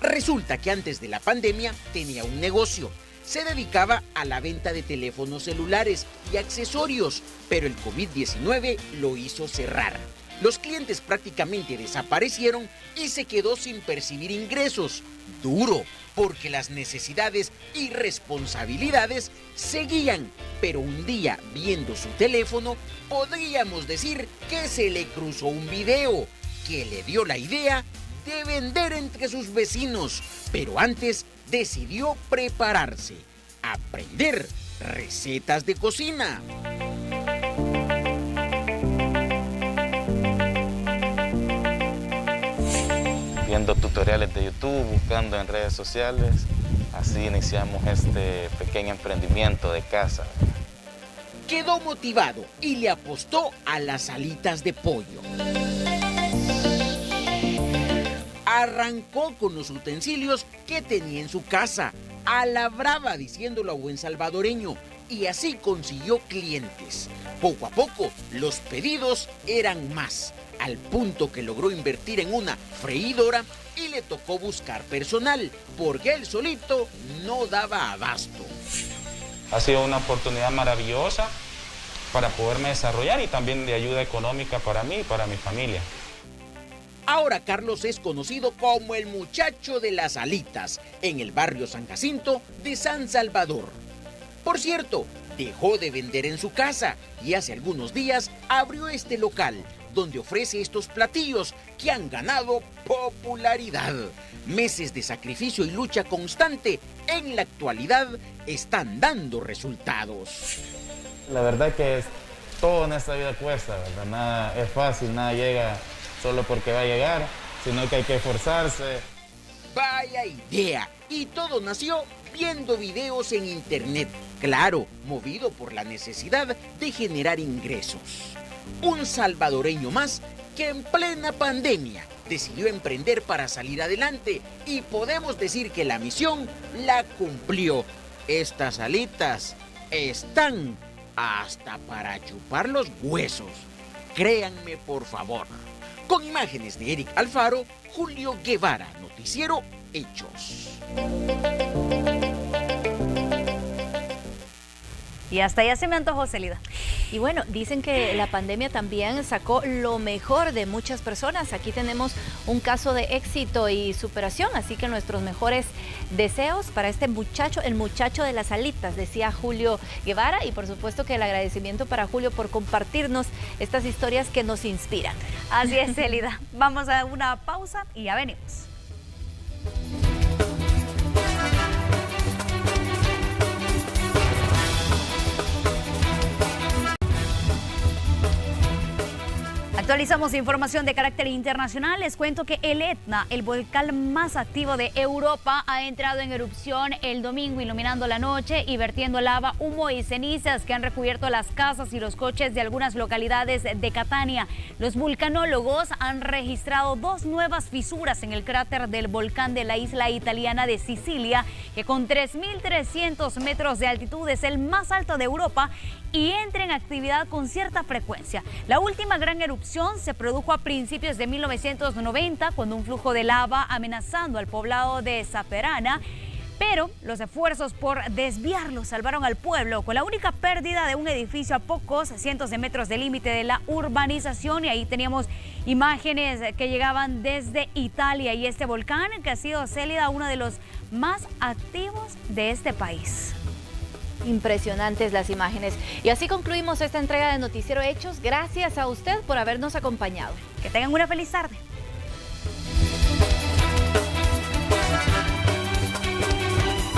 Speaker 10: Resulta que antes de la pandemia tenía un negocio. Se dedicaba a la venta de teléfonos celulares y accesorios, pero el COVID-19 lo hizo cerrar. Los clientes prácticamente desaparecieron y se quedó sin percibir ingresos, Duro, porque las necesidades y responsabilidades seguían, pero un día, viendo su teléfono, podríamos decir que se le cruzó un video que le dio la idea de vender entre sus vecinos, pero antes decidió prepararse, aprender recetas de cocina.
Speaker 11: Viendo tutoriales de YouTube, buscando en redes sociales, así iniciamos este pequeño emprendimiento de casa.
Speaker 10: Quedó motivado y le apostó a las alitas de pollo. Arrancó con los utensilios que tenía en su casa, a la brava, diciéndolo a buen salvadoreño, y así consiguió clientes. Poco a poco, los pedidos eran más, al punto que logró invertir en una freidora y le tocó buscar personal, porque él solito no daba abasto.
Speaker 12: Ha sido una oportunidad maravillosa para poderme desarrollar y también de ayuda económica para mí y para mi familia.
Speaker 10: Ahora Carlos es conocido como el muchacho de las alitas en el barrio San Jacinto de San Salvador. Por cierto, dejó de vender en su casa y hace algunos días abrió este local donde ofrece estos platillos que han ganado popularidad. Meses de sacrificio y lucha constante en la actualidad están dando resultados.
Speaker 11: La verdad que todo en esta vida cuesta, ¿verdad? Nada es fácil, nada llega solo porque va a llegar, sino que hay que esforzarse.
Speaker 10: Vaya idea, y todo nació viendo videos en internet, claro, movido por la necesidad de generar ingresos. Un salvadoreño más que en plena pandemia decidió emprender para salir adelante y podemos decir que la misión la cumplió. Estas alitas están hasta para chupar los huesos. Créanme, por favor. Con imágenes de Eric Alfaro, Julio Guevara, Noticiero Hechos.
Speaker 2: Y hasta ya se me antojó, Celida.
Speaker 1: Y bueno, dicen que la pandemia también sacó lo mejor de muchas personas. Aquí tenemos un caso de éxito y superación, así que nuestros mejores deseos para este muchacho, el muchacho de las alitas, decía Julio Guevara, y por supuesto que el agradecimiento para Julio por compartirnos estas historias que nos inspiran.
Speaker 2: Así es, Celida. Vamos a una pausa y ya venimos. Actualizamos información de carácter internacional. Les cuento que el Etna, el volcán más activo de Europa, ha entrado en erupción el domingo, iluminando la noche y vertiendo lava, humo y cenizas que han recubierto las casas y los coches de algunas localidades de Catania. Los vulcanólogos han registrado 2 nuevas fisuras en el cráter del volcán de la isla italiana de Sicilia, que con 3.300 metros de altitud es el más alto de Europa y entra en actividad con cierta frecuencia. La última gran erupción se produjo a principios de 1990, cuando un flujo de lava amenazando al poblado de Zaperana, pero los esfuerzos por desviarlo salvaron al pueblo, con la única pérdida de un edificio a pocos cientos de metros del límite de la urbanización. Y ahí teníamos imágenes que llegaban desde Italia, y este volcán que ha sido, Célida, uno de los más activos de este país.
Speaker 1: Impresionantes las imágenes. Y así concluimos esta entrega de Noticiero Hechos. Gracias a usted por habernos acompañado.
Speaker 2: Que tengan una feliz tarde.